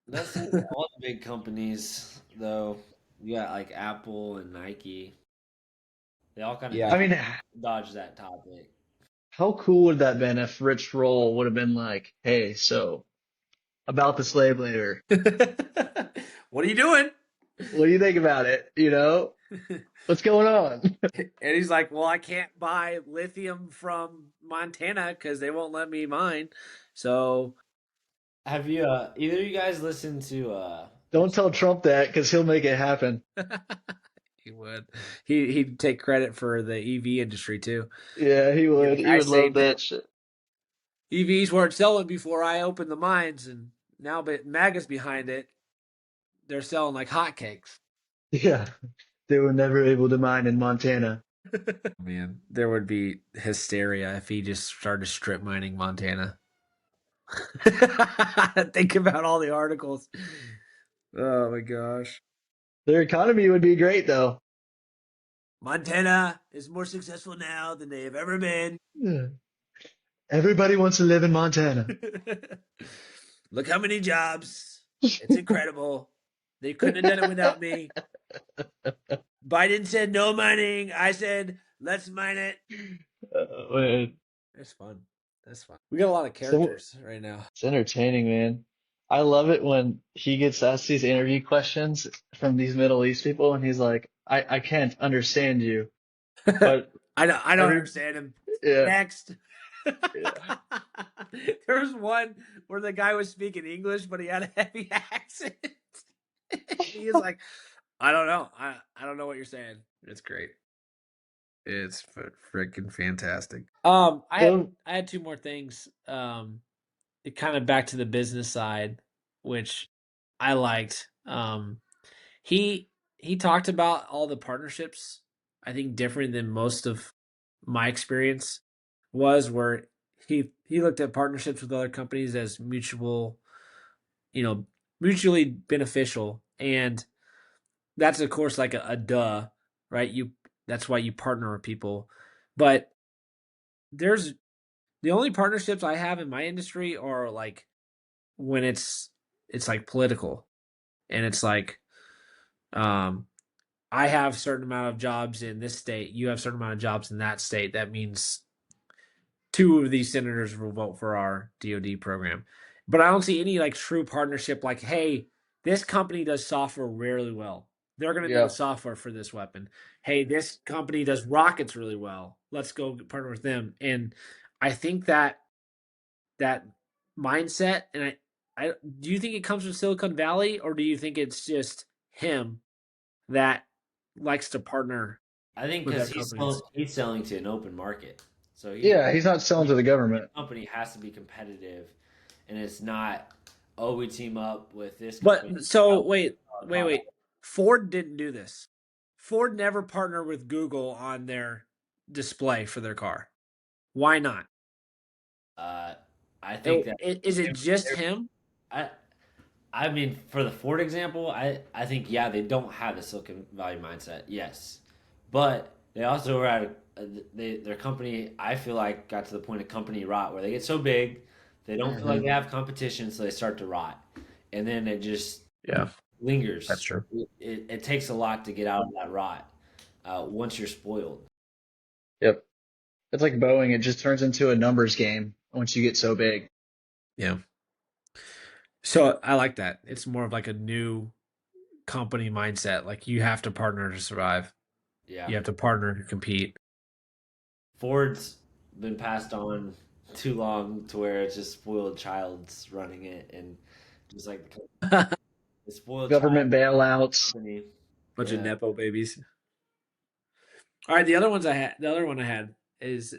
That's like all the big companies though. You got like Apple and Nike. They all kind of I Yeah. mean, dodge that topic. how cool would that have been if Rich Roll would have been like, hey, so about the slave labor, What are you doing? what do you think about it? What's going on? And he's like, well, I can't buy lithium from Montana because they won't let me mine. So Have you either of you guys listened to Don't tell Trump that because he'll make it happen. he would. He'd take credit for the EV industry too. Yeah, he Be would. like, He I would love saved it. that shit. EVs weren't selling before I opened the mines, and now but MAGA's behind it. They're selling like hotcakes. Yeah, they were never able to mine in Montana. Man, there would be hysteria if he just started strip mining Montana. Think about all the articles. Oh my gosh. Their economy would be great though. Montana is more successful now than they have ever been. Yeah. Everybody wants to live in Montana. Look how many jobs. It's incredible. They couldn't have done it without me. Biden said no mining. I said let's mine it. Man. It's fun. That's fun. We got a lot of So characters right now. it's entertaining, man. I love it when he gets asked these interview questions from these Middle East people, and he's like, I can't understand you. But I don't every, understand him. yeah, Next. yeah. There was one where the guy was speaking English, but he had a heavy accent. He was like, I don't know. I don't know what you're saying. It's great. It's freaking fantastic. I So, had two more things. It kind of back to the business side, which I liked. He he talked about all the partnerships. I think different than most of my experience was, where he looked at partnerships with other companies as you know, mutually beneficial, and that's of course like a duh, right? That's why you partner with people, but there's the only partnerships I have in my industry are like when it's like political, and it's like um I have a certain amount of jobs in this state, you have a certain amount of jobs in that state. That means two of these senators will vote for our DoD program. But I don't see any like true partnership like, hey, this company does software really well. They're going to do the yeah, software for this weapon. Hey, this company does rockets really well. Let's go partner with them. And I think that mindset, and I do you think it comes from Silicon Valley, or do you think it's just him that likes to partner I think with because their companies? he's selling to an open market, so yeah, he's not selling to the his government. company has to be competitive, and it's not, oh, we team up with this company. But so Out wait, our wait, product. wait. Ford didn't do this. Ford never partnered with Google on their display for their car. Why not? Uh, I think that Is it just they're, him? I I mean, for the Ford example, I think yeah, they don't have the Silicon Valley mindset. Yes, but they also were at their company. I feel like got to the point of company rot where they get so big, they don't feel like Hmm. they have competition, so they start to rot, and then it just Yeah, that's lingers. true. It takes a lot to get out of that rot once you're spoiled. Yep. It's like Boeing. It just turns into a numbers game once you get so big. Yeah. So I like that. It's more of like a new company mindset. Like you have to partner to survive. Yeah, You have to partner to compete. Ford's been passed on too long to where it's just spoiled child's running it, and just like the spoiled child Government bailouts. company. Bunch of Yeah. nepo babies. All right, the other one I had is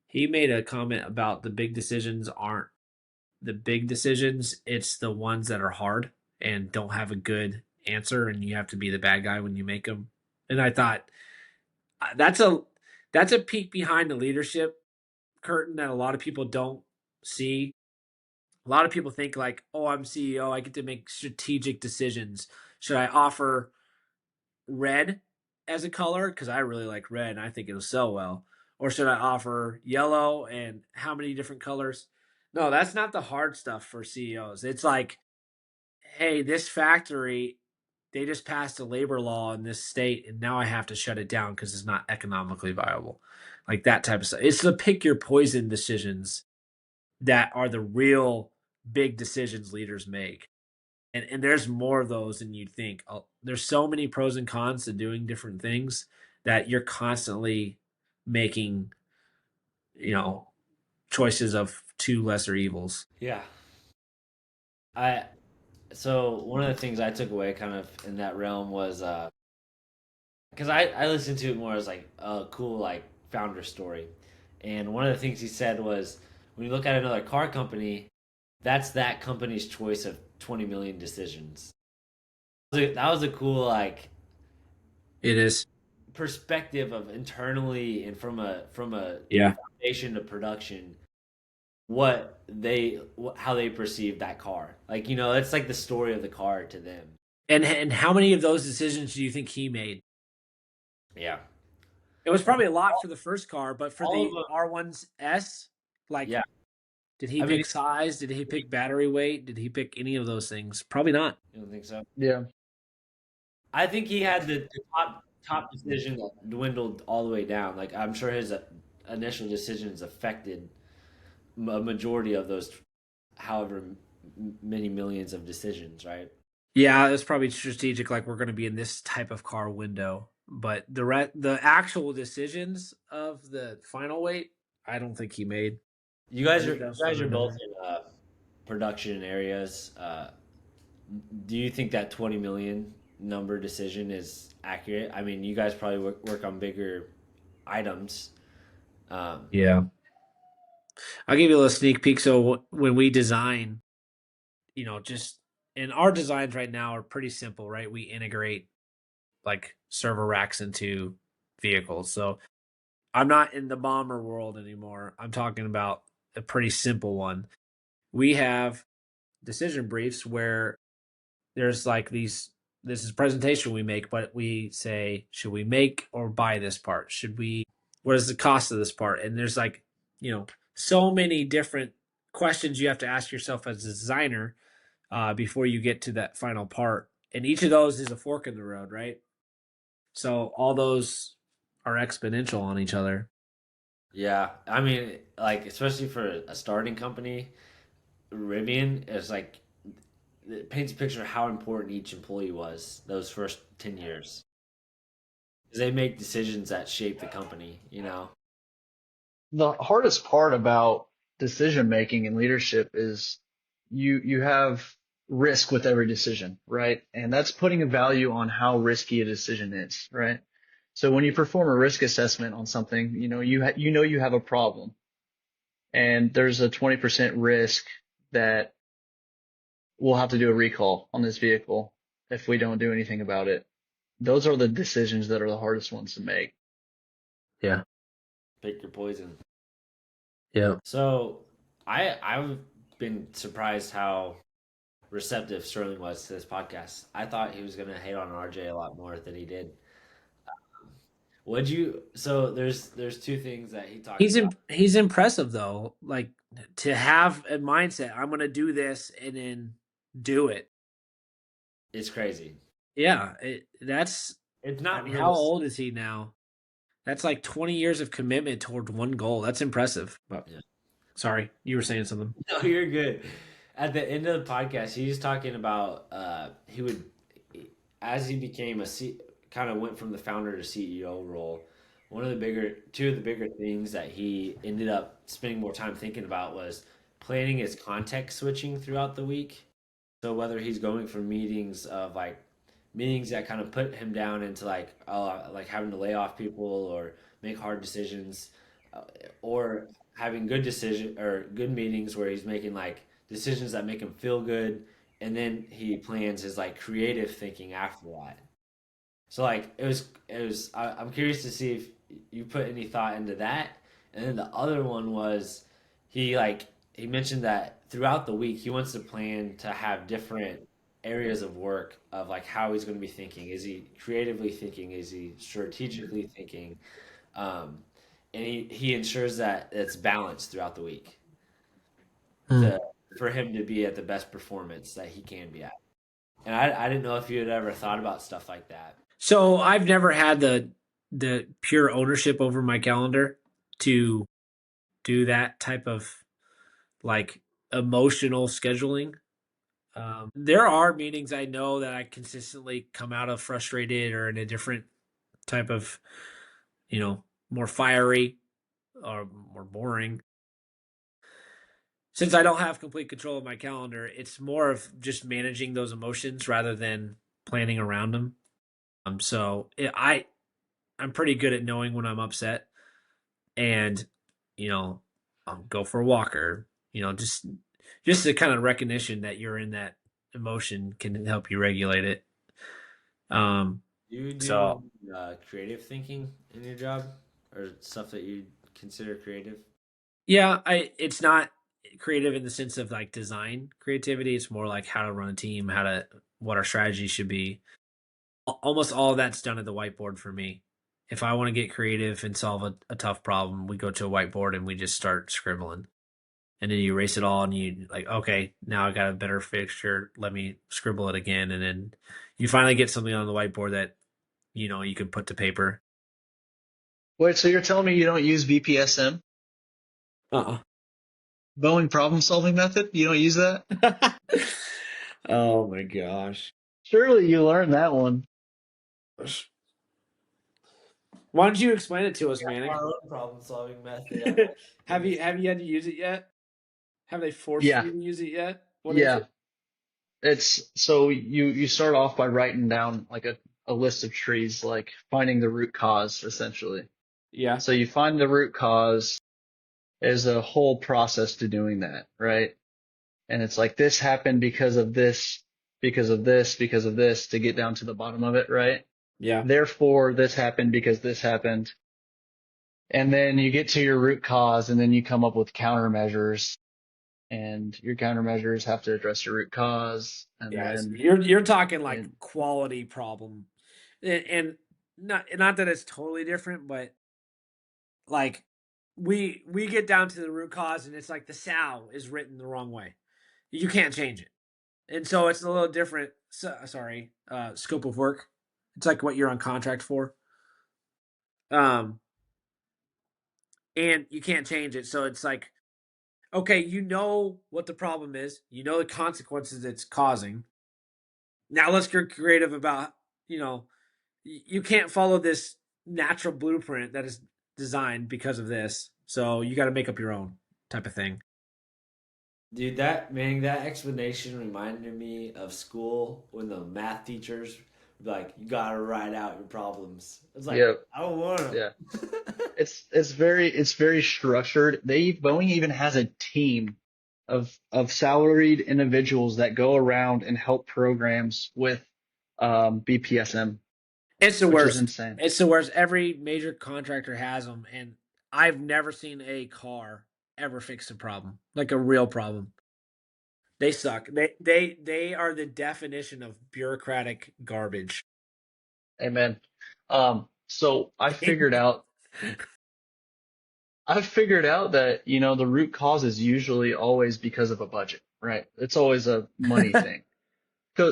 he made a comment about the big decisions aren't the big decisions, it's the ones that are hard and don't have a good answer, and you have to be the bad guy when you make them. And I thought that's a peek behind the leadership curtain that a lot of people don't see. A lot of people think like, "Oh, I'm CEO, I get to make strategic decisions. Should I offer red as a color because I really like red and I think it'll sell well, or should I offer yellow and how many different colors?" No, that's not the hard stuff for CEOs. It's like, hey, this factory, they just passed a labor law in this state, and now I have to shut it down because it's not economically viable. Like that type of stuff. It's the pick your poison decisions that are the real big decisions leaders make. And there's more of those than you'd think. There's so many pros and cons to doing different things that you're constantly making, you know, choices of two lesser evils. Yeah. I so one of the things I took away kind of in that realm was because I listened to it more as like a cool like founder story, and one of the things he said was when you look at another car company, that's that company's choice of 20 million decisions. That was a cool like It is. perspective of internally and from a Yeah. foundation to production how they perceive that car. Like, it's like the story of the car to them. And how many of those decisions do you think he made? Yeah. It was probably a lot for the first car, but for All of the them. R1S, like, Yeah. did he I mean, pick size? Did he pick battery weight? Did he pick any of those things? Probably not. you don't think so? Yeah. I think he had the top decision that dwindled all the way down. Like I'm sure his initial decisions affected a majority of those, however many millions of decisions, right? Yeah, it's probably strategic. Like we're going to be in this type of car window, but the actual decisions of the final weight, I don't think he made. I think You that was guys done are both another. in production areas. Do you think that 20 million number decision is accurate? I mean, you guys probably work on bigger items. Um, Yeah, I'll give you a little sneak peek. So when we design, just and our designs right now are pretty simple, right? We integrate like server racks into vehicles. So I'm not in the bomber world anymore. I'm talking about a pretty simple one. We have decision briefs where there's like this is a presentation we make, but we say, should we make or buy this part? What is the cost of this part? And there's like, so many different questions you have to ask yourself as a designer before you get to that final part. And each of those is a fork in the road, right? So all those are exponential on each other. yeah, I mean, like especially for a starting company, Rivian is like it paints a picture of how important each employee was those first 10 years. 'Cause they make decisions that shape the company, you know? The hardest part about decision making and leadership is you have risk with every decision, right? And that's putting a value on how risky a decision is, right? So when you perform a risk assessment on something, you have a problem, and there's a 20% risk that we'll have to do a recall on this vehicle if we don't do anything about it. Those are the decisions that are the hardest ones to make. Yeah. Pick your poison. Yeah. So I've been surprised how receptive Sterling was to this podcast. I thought he was gonna hate on RJ a lot more than he did. Would you? So there's two things that he talked about. He's impressive though. Like to have a mindset, I'm gonna do this and then do it. It's crazy. Yeah, that's. It's I not mean, how little. old is he now? That's like 20 years of commitment toward one goal. That's impressive. But Yeah. sorry, you were saying something. No, you're good. At the end of the podcast, he's talking about he would as he became kind of went from the founder to CEO role. Two of the bigger things that he ended up spending more time thinking about was planning his context switching throughout the week. So whether he's going for meetings that kind of put him down into like having to lay off people or make hard decisions, uh, or having good decision or good meetings where he's making like decisions that make him feel good, and then he plans his like creative thinking after that. So like I'm curious to see if you put any thought into that. And then the other one was he mentioned that throughout the week he wants to plan to have different areas of work of like how he's going to be thinking. Is he creatively thinking? Is he strategically thinking? Um, and he ensures that it's balanced throughout the week Hmm. to for him to be at the best performance that he can be at. And I didn't know if you had ever thought about stuff like that. So I've never had the pure ownership over my calendar to do that type of like emotional scheduling. There are meetings I know that I consistently come out of frustrated or in a different type of, more fiery or more boring. Since I don't have complete control of my calendar, it's more of just managing those emotions rather than planning around them. I'm pretty good at knowing when I'm upset and, you know, go for a walk or, just the kind of recognition that you're in that emotion can help you regulate it. Um, Do you so do creative thinking in your job or stuff that you consider creative? yeah, it's not creative in the sense of like design creativity. It's more like how to run a team, what our strategy should be. Almost all of that's done at the whiteboard for me. if I want to get creative and solve a tough problem, we go to a whiteboard and we just start scribbling. And then you erase it all and you like, okay, now I got a better fixture. Let me scribble it again. And then you finally get something on the whiteboard that, you can put to paper. Wait, so you're telling me you don't use BPSM? Uh-uh. Boeing problem solving method? You don't use that? Oh my gosh. Surely you learned that one. Why don't you explain it to us, We have Manning? our own problem-solving method. Have you had to use it yet? Have they forced Yeah, you to use it yet? What is yeah. it? It's so you start off by writing down like a list of trees, like finding the root cause essentially. Yeah. So you find the root cause. There's a whole process to doing that, right? And it's like this happened because of this, because of this, because of this to get down to the bottom of it, right? Yeah. Therefore, this happened because this happened. And then you get to your root cause and then you come up with countermeasures and your countermeasures have to address your root cause. And Yeah. then, You're talking like and quality problem. And not that it's totally different, but like we get down to the root cause and it's like the sow is written the wrong way. You can't change it. And so it's a little different scope of work. It's like what you're on contract for. Um and you can't change it. So it's like, okay, you know what the problem is, you know the consequences it's causing. Now let's get creative about, you can't follow this natural blueprint that is designed because of this. So you got to make up your own type of thing. Dude, that explanation reminded me of school when the math teachers were like, "You gotta write out your problems." It's like yeah, I don't want yeah. them. It's very structured. Boeing even has a team of salaried individuals that go around and help programs with BPSM, It's the which is worst. insane. It's the worst. Every major contractor has them, and I've never seen a car ever fix a problem, like a real problem. They suck. They are the definition of bureaucratic garbage. Amen. So I've figured out that, the root cause is usually always because of a budget, right? It's always a money thing.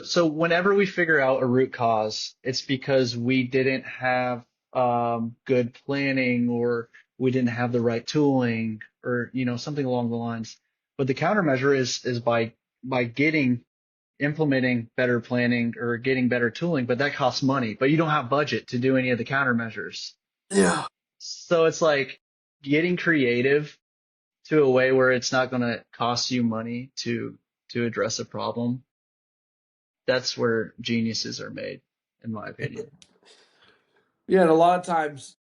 So whenever we figure out a root cause, it's because we didn't have good planning or we didn't have the right tooling or something along the lines. But the countermeasure is by implementing better planning or getting better tooling, but that costs money. But you don't have budget to do any of the countermeasures. Yeah. So it's like getting creative to a way where it's not going to cost you money to address a problem. That's where geniuses are made, in my opinion. Yeah, and a lot of times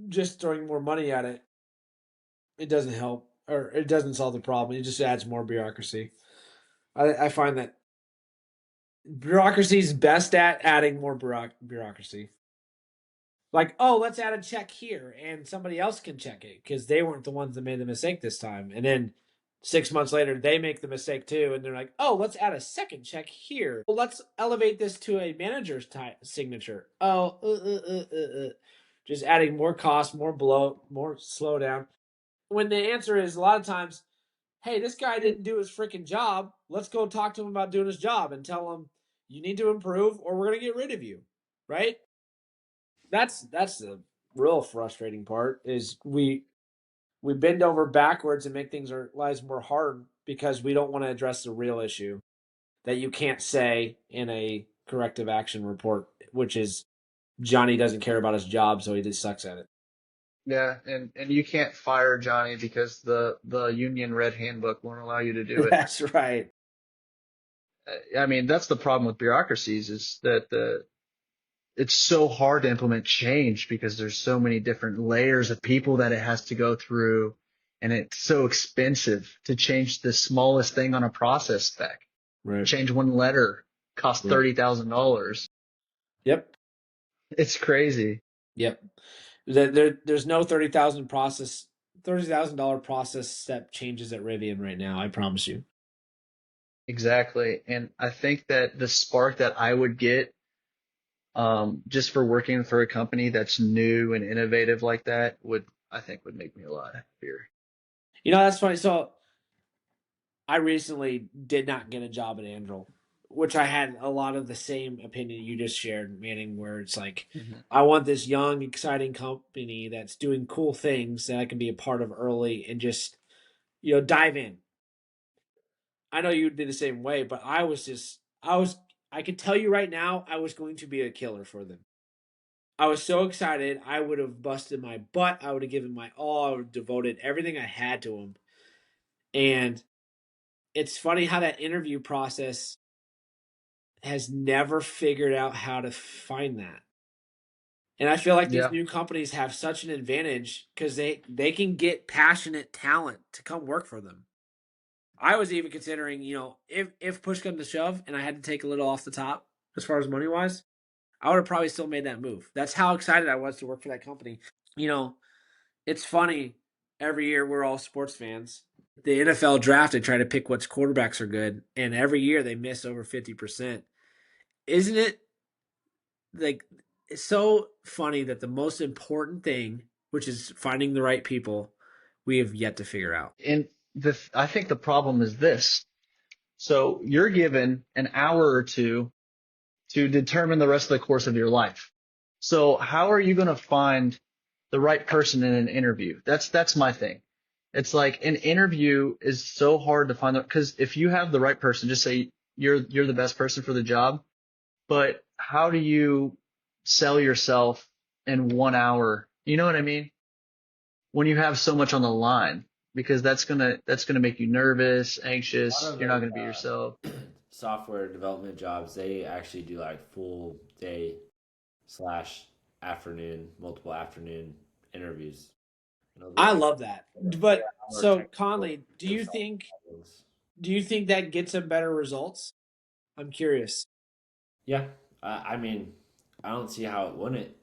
just throwing more money at it, it doesn't help or it doesn't solve the problem. It just adds more bureaucracy. I find that bureaucracy is best at adding more bureaucracy. Like, oh, let's add a check here, and somebody else can check it because they weren't the ones that made the mistake this time. And then 6 months later, they make the mistake too, and they're like, oh, let's add a second check here. Well, let's elevate this to a manager's signature. Oh, just adding more cost, more bloat, more slowdown. When the answer is a lot of times, hey, this guy didn't do his freaking job. Let's go talk to him about doing his job and tell him you need to improve or we're gonna get rid of you. Right? That's the real frustrating part is we bend over backwards and make things our lives more hard because we don't want to address the real issue that you can't say in a corrective action report, which is Johnny doesn't care about his job, so he just sucks at it. Yeah, and you can't fire Johnny because the union red handbook won't allow you to do it. That's right. I mean, that's the problem with bureaucracies is that it's so hard to implement change because there's so many different layers of people that it has to go through, and it's so expensive to change the smallest thing on a process spec. Right. Change one letter costs Right. $30,000. Yep. It's crazy. Yep. There's no $30,000 process step changes at Rivian right now. I promise you. Exactly. And I think that the spark that I would get just for working for a company that's new and innovative like that I think would make me a lot happier. That's funny. So I recently did not get a job at Andrel, which I had a lot of the same opinion you just shared, Manning, where it's like, Mhm. I want this young, exciting company that's doing cool things that I can be a part of early and just, dive in. I know you did the same way, but I could tell you right now, I was going to be a killer for them. I was so excited. I would have busted my butt. I would have given my all. I would have devoted everything I had to them. And it's funny how that interview process has never figured out how to find that. And I feel like these Yeah. new companies have such an advantage because they can get passionate talent to come work for them. I was even considering, if push comes to shove and I had to take a little off the top as far as money wise, I would have probably still made that move. That's how excited I was to work for that company. You know, it's funny. Every year we're all sports fans. The NFL draft, they try to pick which quarterbacks are good, and every year they miss over 50%. Isn't it like it's so funny that the most important thing, which is finding the right people, we have yet to figure out? And I think the problem is this. So you're given an hour or two to determine the rest of the course of your life. So how are you going to find the right person in an interview? That's my thing. It's like an interview is so hard to find because if you have the right person, just say you're the best person for the job, but how do you sell yourself in 1 hour? You know what I mean? When you have so much on the line, because that's gonna make you nervous, A lot anxious. of You're not those gonna be yourself. software development jobs, they actually do like full day slash afternoon, multiple afternoon interviews. I They're love that. they're But more so technical. Conley, do They're you solving think problems. do you think that gets them better results? I'm curious. Yeah, I mean, I don't see how it wouldn't.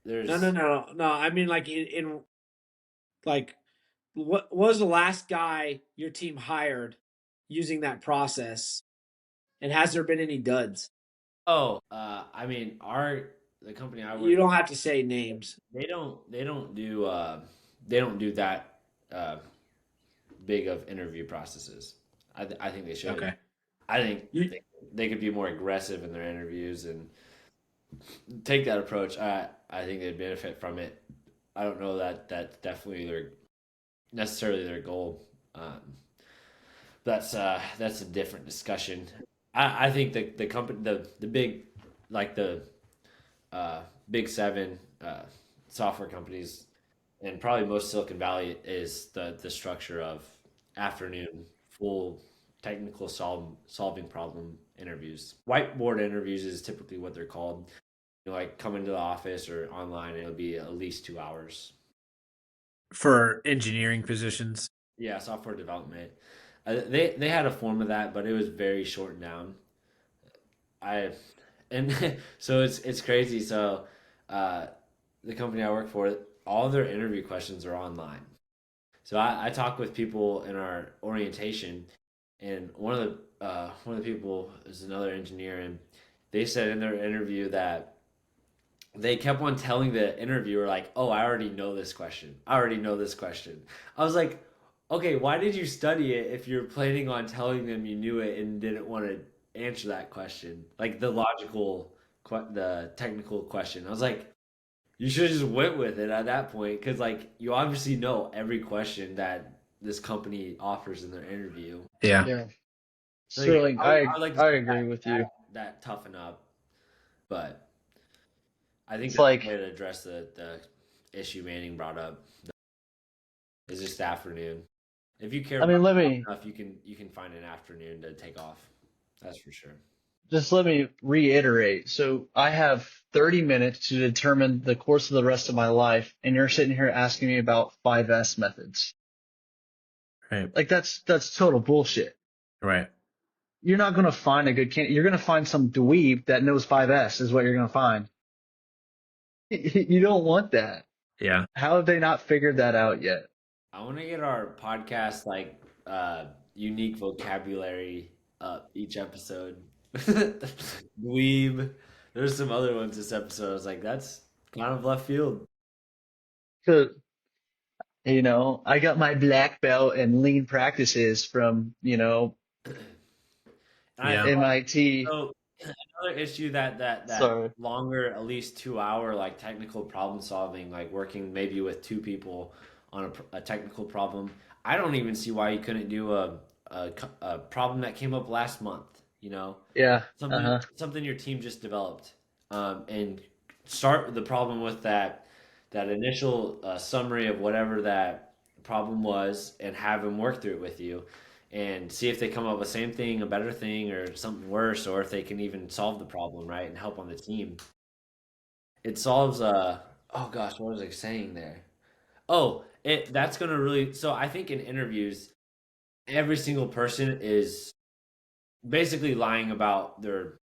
No, no, There's no, no. I mean, like in like, what was the last guy your team hired using that process? And has there been any duds? I mean, the company I You work, don't have to say names. they don't do that uh, big of interview processes. I think they should. Okay. I think You, they could be more aggressive in their interviews and take that approach. I think they'd benefit from it. I don't know that that's definitely necessarily their goal. That's a different discussion. I think the company the big like the big seven software companies and probably most Silicon Valley is the structure of afternoon full technical solving problem interviews. Whiteboard interviews is typically what they're called. Like come into the office or online, it'll be at least 2 hours. for engineering positions. Yeah, software development. They had a form of that, but it was very shortened down. I and so it's crazy. So uh, the company I work for, all their interview questions are online. So I talk with people in our orientation, and one of the people is another engineer, and they said in their interview that they kept on telling the interviewer like, "Oh, I already know this question. I already know this question." I was like, "Okay, why did you study it if you're planning on telling them you knew it and didn't want to answer that question, like the technical question?" I was like, "You should have just went with it at that point because like you obviously know every question that this company offers in their interview." Yeah. Yeah. Like Sterling, I would like to I see agree with you. that toughen up, but I think It's that's the like, way to address the issue Manning brought up. Is just afternoon. If you care I about mean, it enough, you can find an afternoon to take off. That's for sure. let me reiterate. So I have 30 minutes to determine the course of the rest of my life, and you're sitting here asking me about 5S methods. Right. Like that's total bullshit. Right. You're not going to find a good candidate. You're going to find some dweeb that knows 5S is what you're going to find. You don't want that. Yeah. How have they not figured that out yet? I want to get our podcast like unique vocabulary up each episode. Dweeb, There's some other ones this episode. I was like, that's kind of left field. 'Cause, I got my black belt in lean practices from, And I Yeah. feel like MIT. so another issue that Sorry. longer, at least 2 hour like technical problem solving, like working maybe with two people on a technical problem. I don't even see why you couldn't do a problem that came up last month. You know, Yeah. something Uh-huh. something your team just developed, and start the problem with that initial summary of whatever that problem was, and have them work through it with you, and see if they come up with the same thing, a better thing, or something worse, or if they can even solve the problem, right, and help on the team. It solves. Oh gosh, what was I saying there? Oh, it that's gonna really. So I think in interviews, every single person is basically lying about their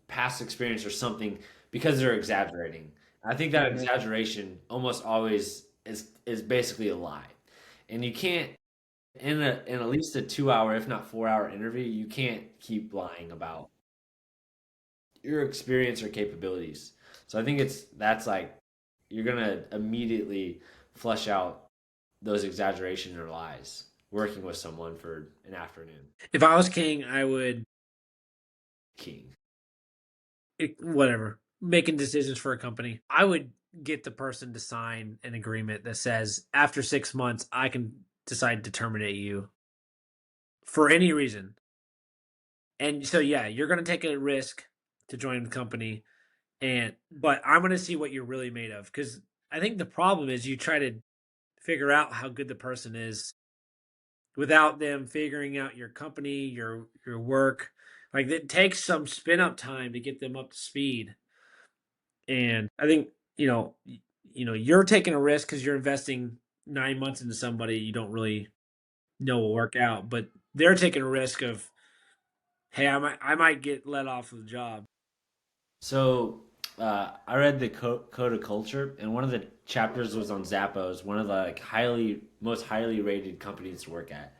past experience or something because they're exaggerating. I think that Hmm. exaggeration almost always is basically a lie. And you can't in at least a 2 hour, if not 4 hour interview, you can't keep lying about your experience or capabilities. So I think that's like you're gonna immediately flesh out those exaggeration or lies working with someone for an afternoon. If I was king, I would King. whatever making decisions for a company. I would get the person to sign an agreement that says after 6 months I can decide to terminate you for any reason. And so yeah, you're going to take a risk to join the company, and but I'm going to see what you're really made of, because I think the problem is you try to figure out how good the person is without them figuring out your company, your work. Like, it takes some spin up time to get them up to speed. And I think, you're taking a risk because you're investing 9 months into somebody you don't really know will work out, but they're taking a risk of, hey, I might get let off of the job. So I read the Code of Culture, and one of the chapters was on Zappos, one of the like most highly rated companies to work at.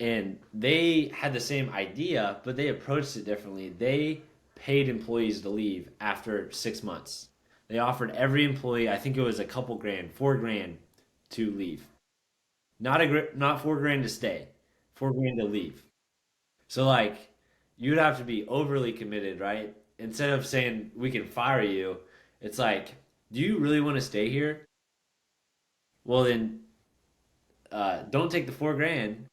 And they had the same idea, but they approached it differently. They paid employees to leave after 6 months. They offered every employee, I think it was a couple grand, 4 grand to leave. Not 4 grand to stay, 4 grand to leave. So like you'd have to be overly committed, right? Instead of saying we can fire you, it's like, do you really want to stay here? Well then, don't take the 4 grand.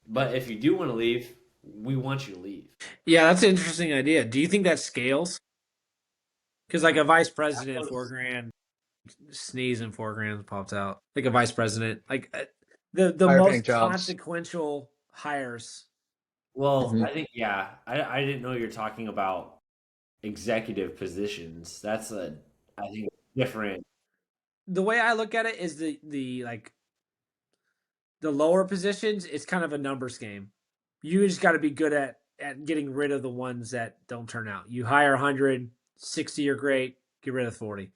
But if you do want to leave, we want you to leave. Yeah, that's an interesting idea. Do you think that scales? Because like a vice president, four Zappos- grand, sneeze and 4 grand pops out. Like a vice president, like the Higher paying most jobs. consequential hires. Well, Hmm. I think yeah. I didn't know you're talking about executive positions. That's a I think different. The way I look at it is the like the lower positions. It's kind of a numbers game. You just got to be good at getting rid of the ones that don't turn out. You hire 100, 60 are great. Get rid of 40.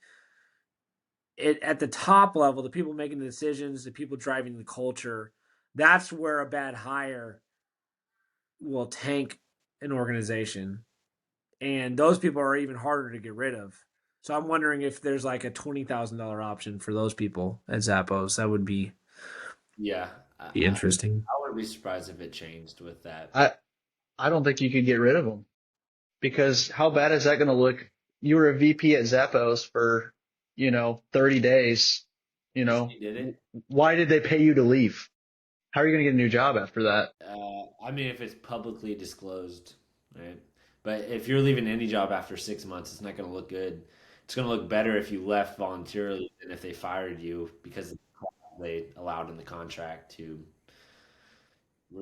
It at the top level, the people making the decisions, the people driving the culture, that's where a bad hire will tank an organization. And those people are even harder to get rid of. So I'm wondering if there's like a $20,000 option for those people at Zappos. That would Yeah, be interesting. I wouldn't be surprised if it changed with that. I I don't think you could get rid of them because how bad is that going to look? You were a VP at Zappos for, 30 days. You know, He did it. why did they pay you to leave? How are you going to get a new job after that? I mean, if it's publicly disclosed, right? But if you're leaving any job after 6 months, it's not going to look good. It's going to look better if you left voluntarily than if they fired you because they allowed in the contract to.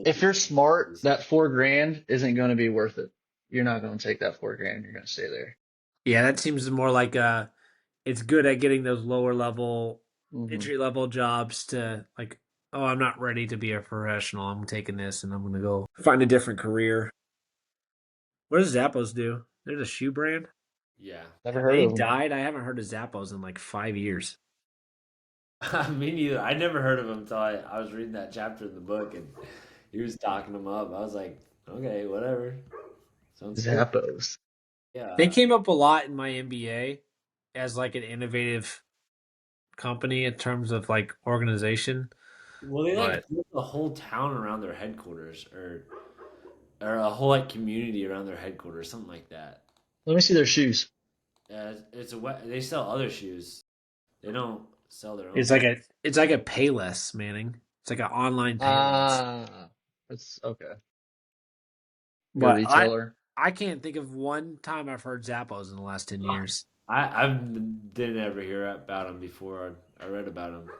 If you're smart, that 4 grand isn't going to be worth it. You're not going to take that 4 grand. You're going to stay there. Yeah, that seems more like it's good at getting those lower level, Hmm. entry level jobs to like, oh, I'm not ready to be a professional. I'm taking this and I'm going to go find a different career. What does Zappos do? There's a shoe brand. Yeah. Never Have heard they of them. died? I haven't heard of Zappos in like 5 years. Me neither. I never heard of him until I was reading that chapter in the book and he was talking him up. I was like, okay, whatever. Sounds good. Zappos. They Yeah. came up a lot in my MBA as like an innovative company in terms of like organization. Well, they like But built a whole town around their headquarters, or a whole like community around their headquarters, something like that. Let me see their shoes. They sell other shoes. They don't sell their own it's shoes. like a it's like a Payless, Manning. It's like an online Payless. Ah, that's okay. Like a But retailer. I can't think of one time I've heard Zappos in the last 10 years. I didn't ever hear about them before. I read about them.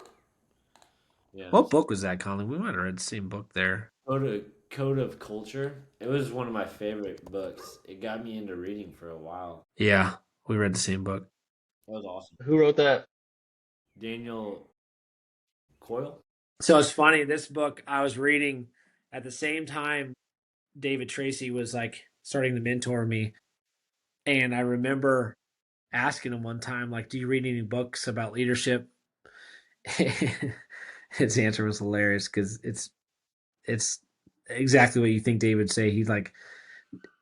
Yeah. What book was that, Colin? We might have read the same book there. Code of Culture. It was one of my favorite books. It got me into reading for a while. Yeah, we read the same book. That was awesome. Who wrote that? Daniel Coyle. So it's funny, this book I was reading at the same time David Tracy was like starting to mentor me. And I remember asking him one time, like, do you read any books about leadership? His answer was hilarious because it's exactly what you think David would say. He's like,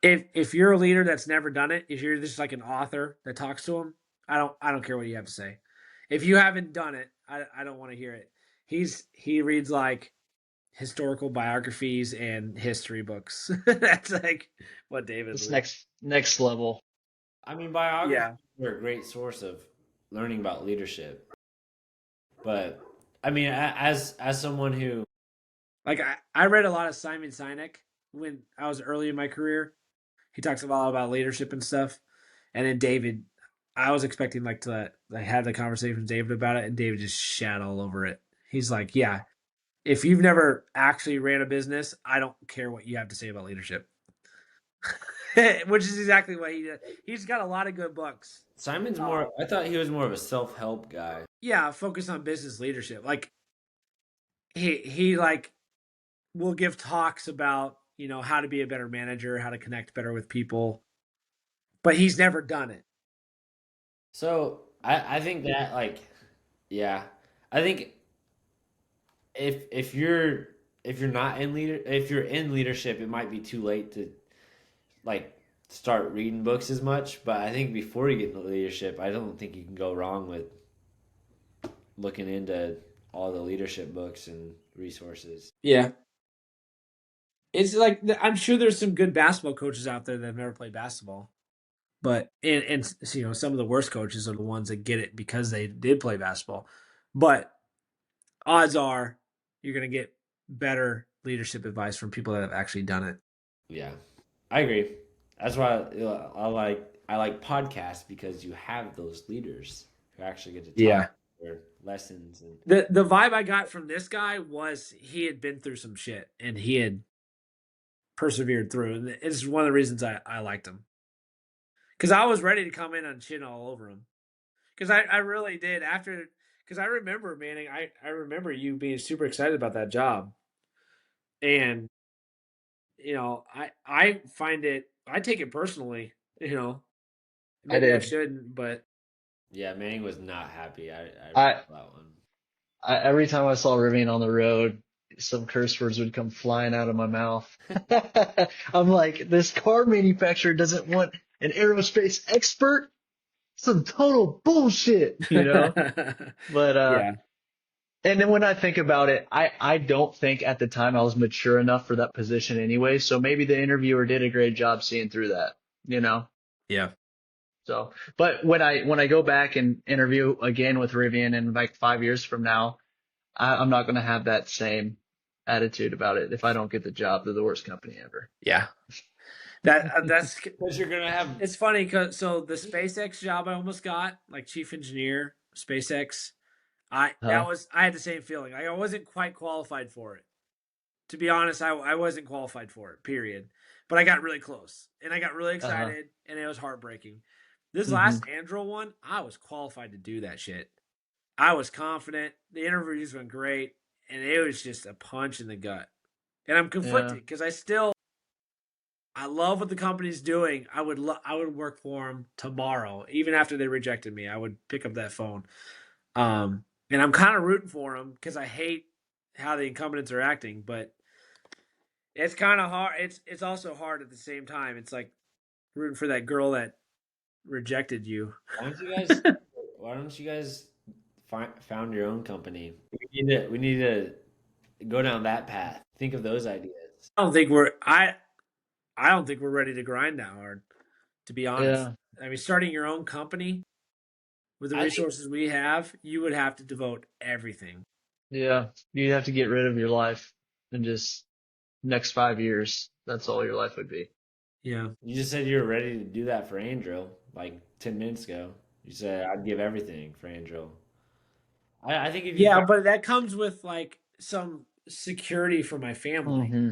if you're a leader that's never done it, if you're just like an author that talks to him, I don't care what you have to say. If you haven't done it, I don't want to hear it. He reads like historical biographies and history books. That's like what David This reads. next level. I mean, biographies Yeah. are a great source of learning about leadership. But I mean, as someone who, Like I read a lot of Simon Sinek when I was early in my career. He talks a lot about leadership and stuff. And then David, I was expecting like to like have the conversation with David about it, and David just shat all over it. He's like, "Yeah, if you've never actually ran a business, I don't care what you have to say about leadership." Which is exactly what he did. He's got a lot of good books. Simon's more. I thought he was more of a self help guy. Yeah, focus on business leadership. Like he like will give talks about, how to be a better manager, how to connect better with people, but he's never done it. So I think that like, yeah, I think if you're not in leader if you're in leadership, it might be too late to like start reading books as much. But I think before you get into leadership, I don't think you can go wrong with looking into all the leadership books and resources. Yeah. It's like I'm sure there's some good basketball coaches out there that have never played basketball. But and some of the worst coaches are the ones that get it because they did play basketball. But odds are you're going to get better leadership advice from people that have actually done it. Yeah, I agree. That's why I like podcasts, because you have those leaders who actually get to Yeah. talk their lessons and The vibe I got from this guy was he had been through some shit and he had persevered through. And it's one of the reasons I liked him. Because I was ready to come in and shit all over him. Because I really did because I remember, Manning, I remember you being super excited about that job. And, I find I take it personally, I maybe I did. shouldn't, but yeah, Manning was not happy. I remember I, that one. every time I saw Rivian on the road, some curse words would come flying out of my mouth. I'm like, this car manufacturer doesn't want an aerospace expert? Some total bullshit, you know? But yeah. and then when I think about it, I don't think at the time I was mature enough for that position anyway. So maybe the interviewer did a great job seeing through that, you know? Yeah. So, but when I go back and interview again with Rivian in like 5 years from now, I'm not going to have that same attitude about it. If I don't get the job, they're the worst company ever. Yeah. That's Because you're gonna have it's funny because so the SpaceX job I almost got, like chief engineer, SpaceX, Huh? I had the same feeling. I wasn't quite qualified for it. To be honest, I wasn't qualified for it, period. But I got really close. And I got really Uh-huh. excited and it was heartbreaking. This Hmm. last Andro one, I was qualified to do that shit. I was confident. The interviews went great, and it was just a punch in the gut. And I'm Yeah. conflicted because I love what the company's doing. I would work for them tomorrow, even after they rejected me. I would pick up that phone. And I'm kind of rooting for them because I hate how the incumbents are acting, but it's kind of hard. It's also hard at the same time. It's like rooting for that girl that rejected you. Why don't you guys found your own company? We need to go down that path. Think of those ideas. I don't think we're I don't think we're ready to grind that hard, to be honest. Yeah. I mean, starting your own company with the I think resources we have, you would have to devote everything. Yeah. You have to get rid of your life and just next 5 years. That's all your life would be. Yeah. you just said you were ready to do that for Andrew like 10 minutes ago. You said I'd give everything for Andrew. I think if you Yeah, found, but that comes with like some security for my family, Mm-hmm.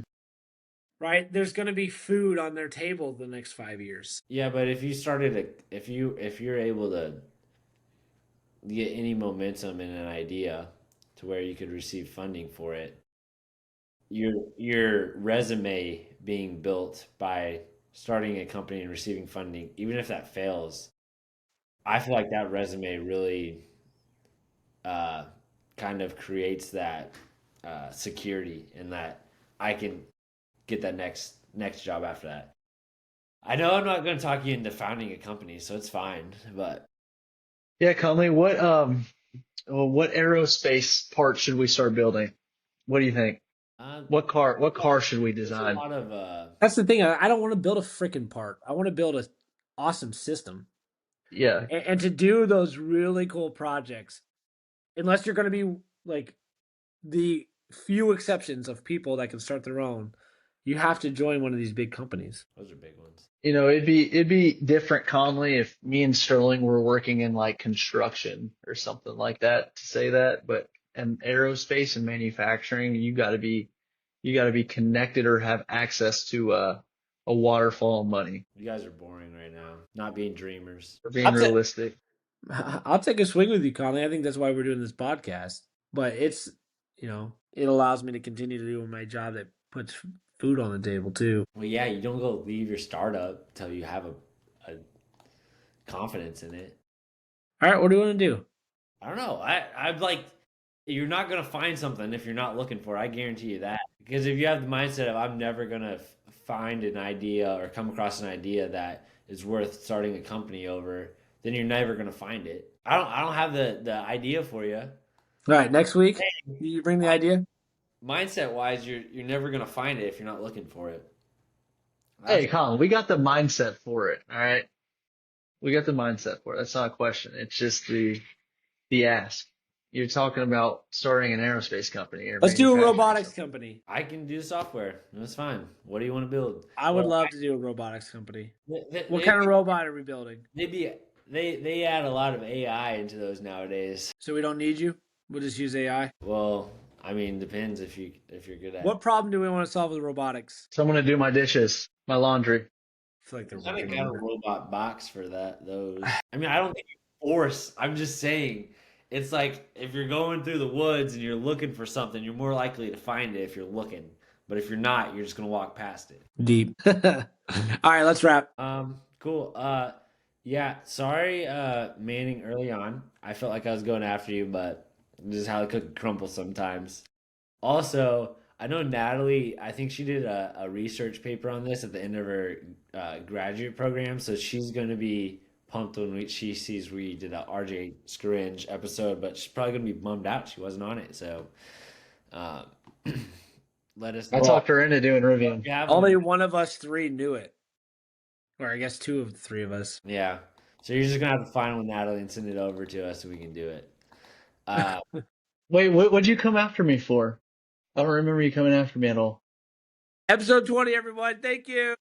right? There's going to be food on their table the next 5 years. yeah, but if you started if you're able to get any momentum in an idea to where you could receive funding for it, your resume being built by starting a company and receiving funding, even if that fails, I feel like that resume really uh, kind of creates that security in that I can get that next job after that. I know I'm not going to talk you into founding a company, so it's fine. But Yeah, Conley, what aerospace part should we start building? What do you think? uh, What car should we there's a design? lot of That's the thing. I don't want to build a freaking part. I want to build a awesome system. Yeah. And to do those really cool projects, unless you're going to be like the few exceptions of people that can start their own, you have to join one of these big companies. those are big ones. It'd be different, Conley, if me and Sterling were working in like construction or something like that to say that, but in aerospace and manufacturing, you gotta be connected or have access to a waterfall of money. You guys are boring right now, not being dreamers. For being I'll, ta- realistic. I'll take a swing with you, Conley. I think that's why we're doing this podcast. But it's, it allows me to continue to do my job that puts food on the table too. Well, yeah, you don't go leave your startup until you have a confidence in it. All right, what do you want to do? I don't know. I'm like, you're not gonna find something if you're not looking for it. I guarantee you that. Because if you have the mindset of I'm never gonna find an idea or come across an idea that is worth starting a company over, then you're never gonna find it. I don't have the idea for you. All right, next week, you bring the idea. Mindset wise, you're never gonna find it if you're not looking for it. Hey, That's, Colin, we got the mindset for it. All right. We got the mindset for it. That's not a question. It's just the ask. You're talking about starting an aerospace company or Let's do a manufacturing robotics something. company. I can do software. That's fine. What do you want to build? I would Well, love to do a robotics company. they, What they, kind of robot are we building? they add a lot of AI into those nowadays. So we don't need you. We'll just use AI. Well, I mean, depends if you're good at it. What problem do we want to solve with robotics? Someone to do my dishes, my laundry. I feel like they're I think working got on a it. robot box for those. I mean, I don't think you force. I'm just saying, it's like if you're going through the woods and you're looking for something, you're more likely to find it if you're looking. But if you're not, you're just gonna walk past it. Deep. All right, let's wrap. Cool. Yeah. Sorry, Manning. Early on, I felt like I was going after you, but this is how the cookie crumbles sometimes. Also, I know Natalie, I think she did a research paper on this at the end of her graduate program, so she's going to be pumped when she sees we did a RJ Scaringe episode, but she's probably going to be bummed out she wasn't on it. So uh, let us I know. talked her into doing Rivian. You have Only one. one of us three knew it. Or I guess two of the three of us. Yeah. So you're just going to have to find one, Natalie, and send it over to us so we can do it. Uh, Wait, what'd you come after me for? I don't remember you coming after me at all. Episode 20, everyone. Thank you.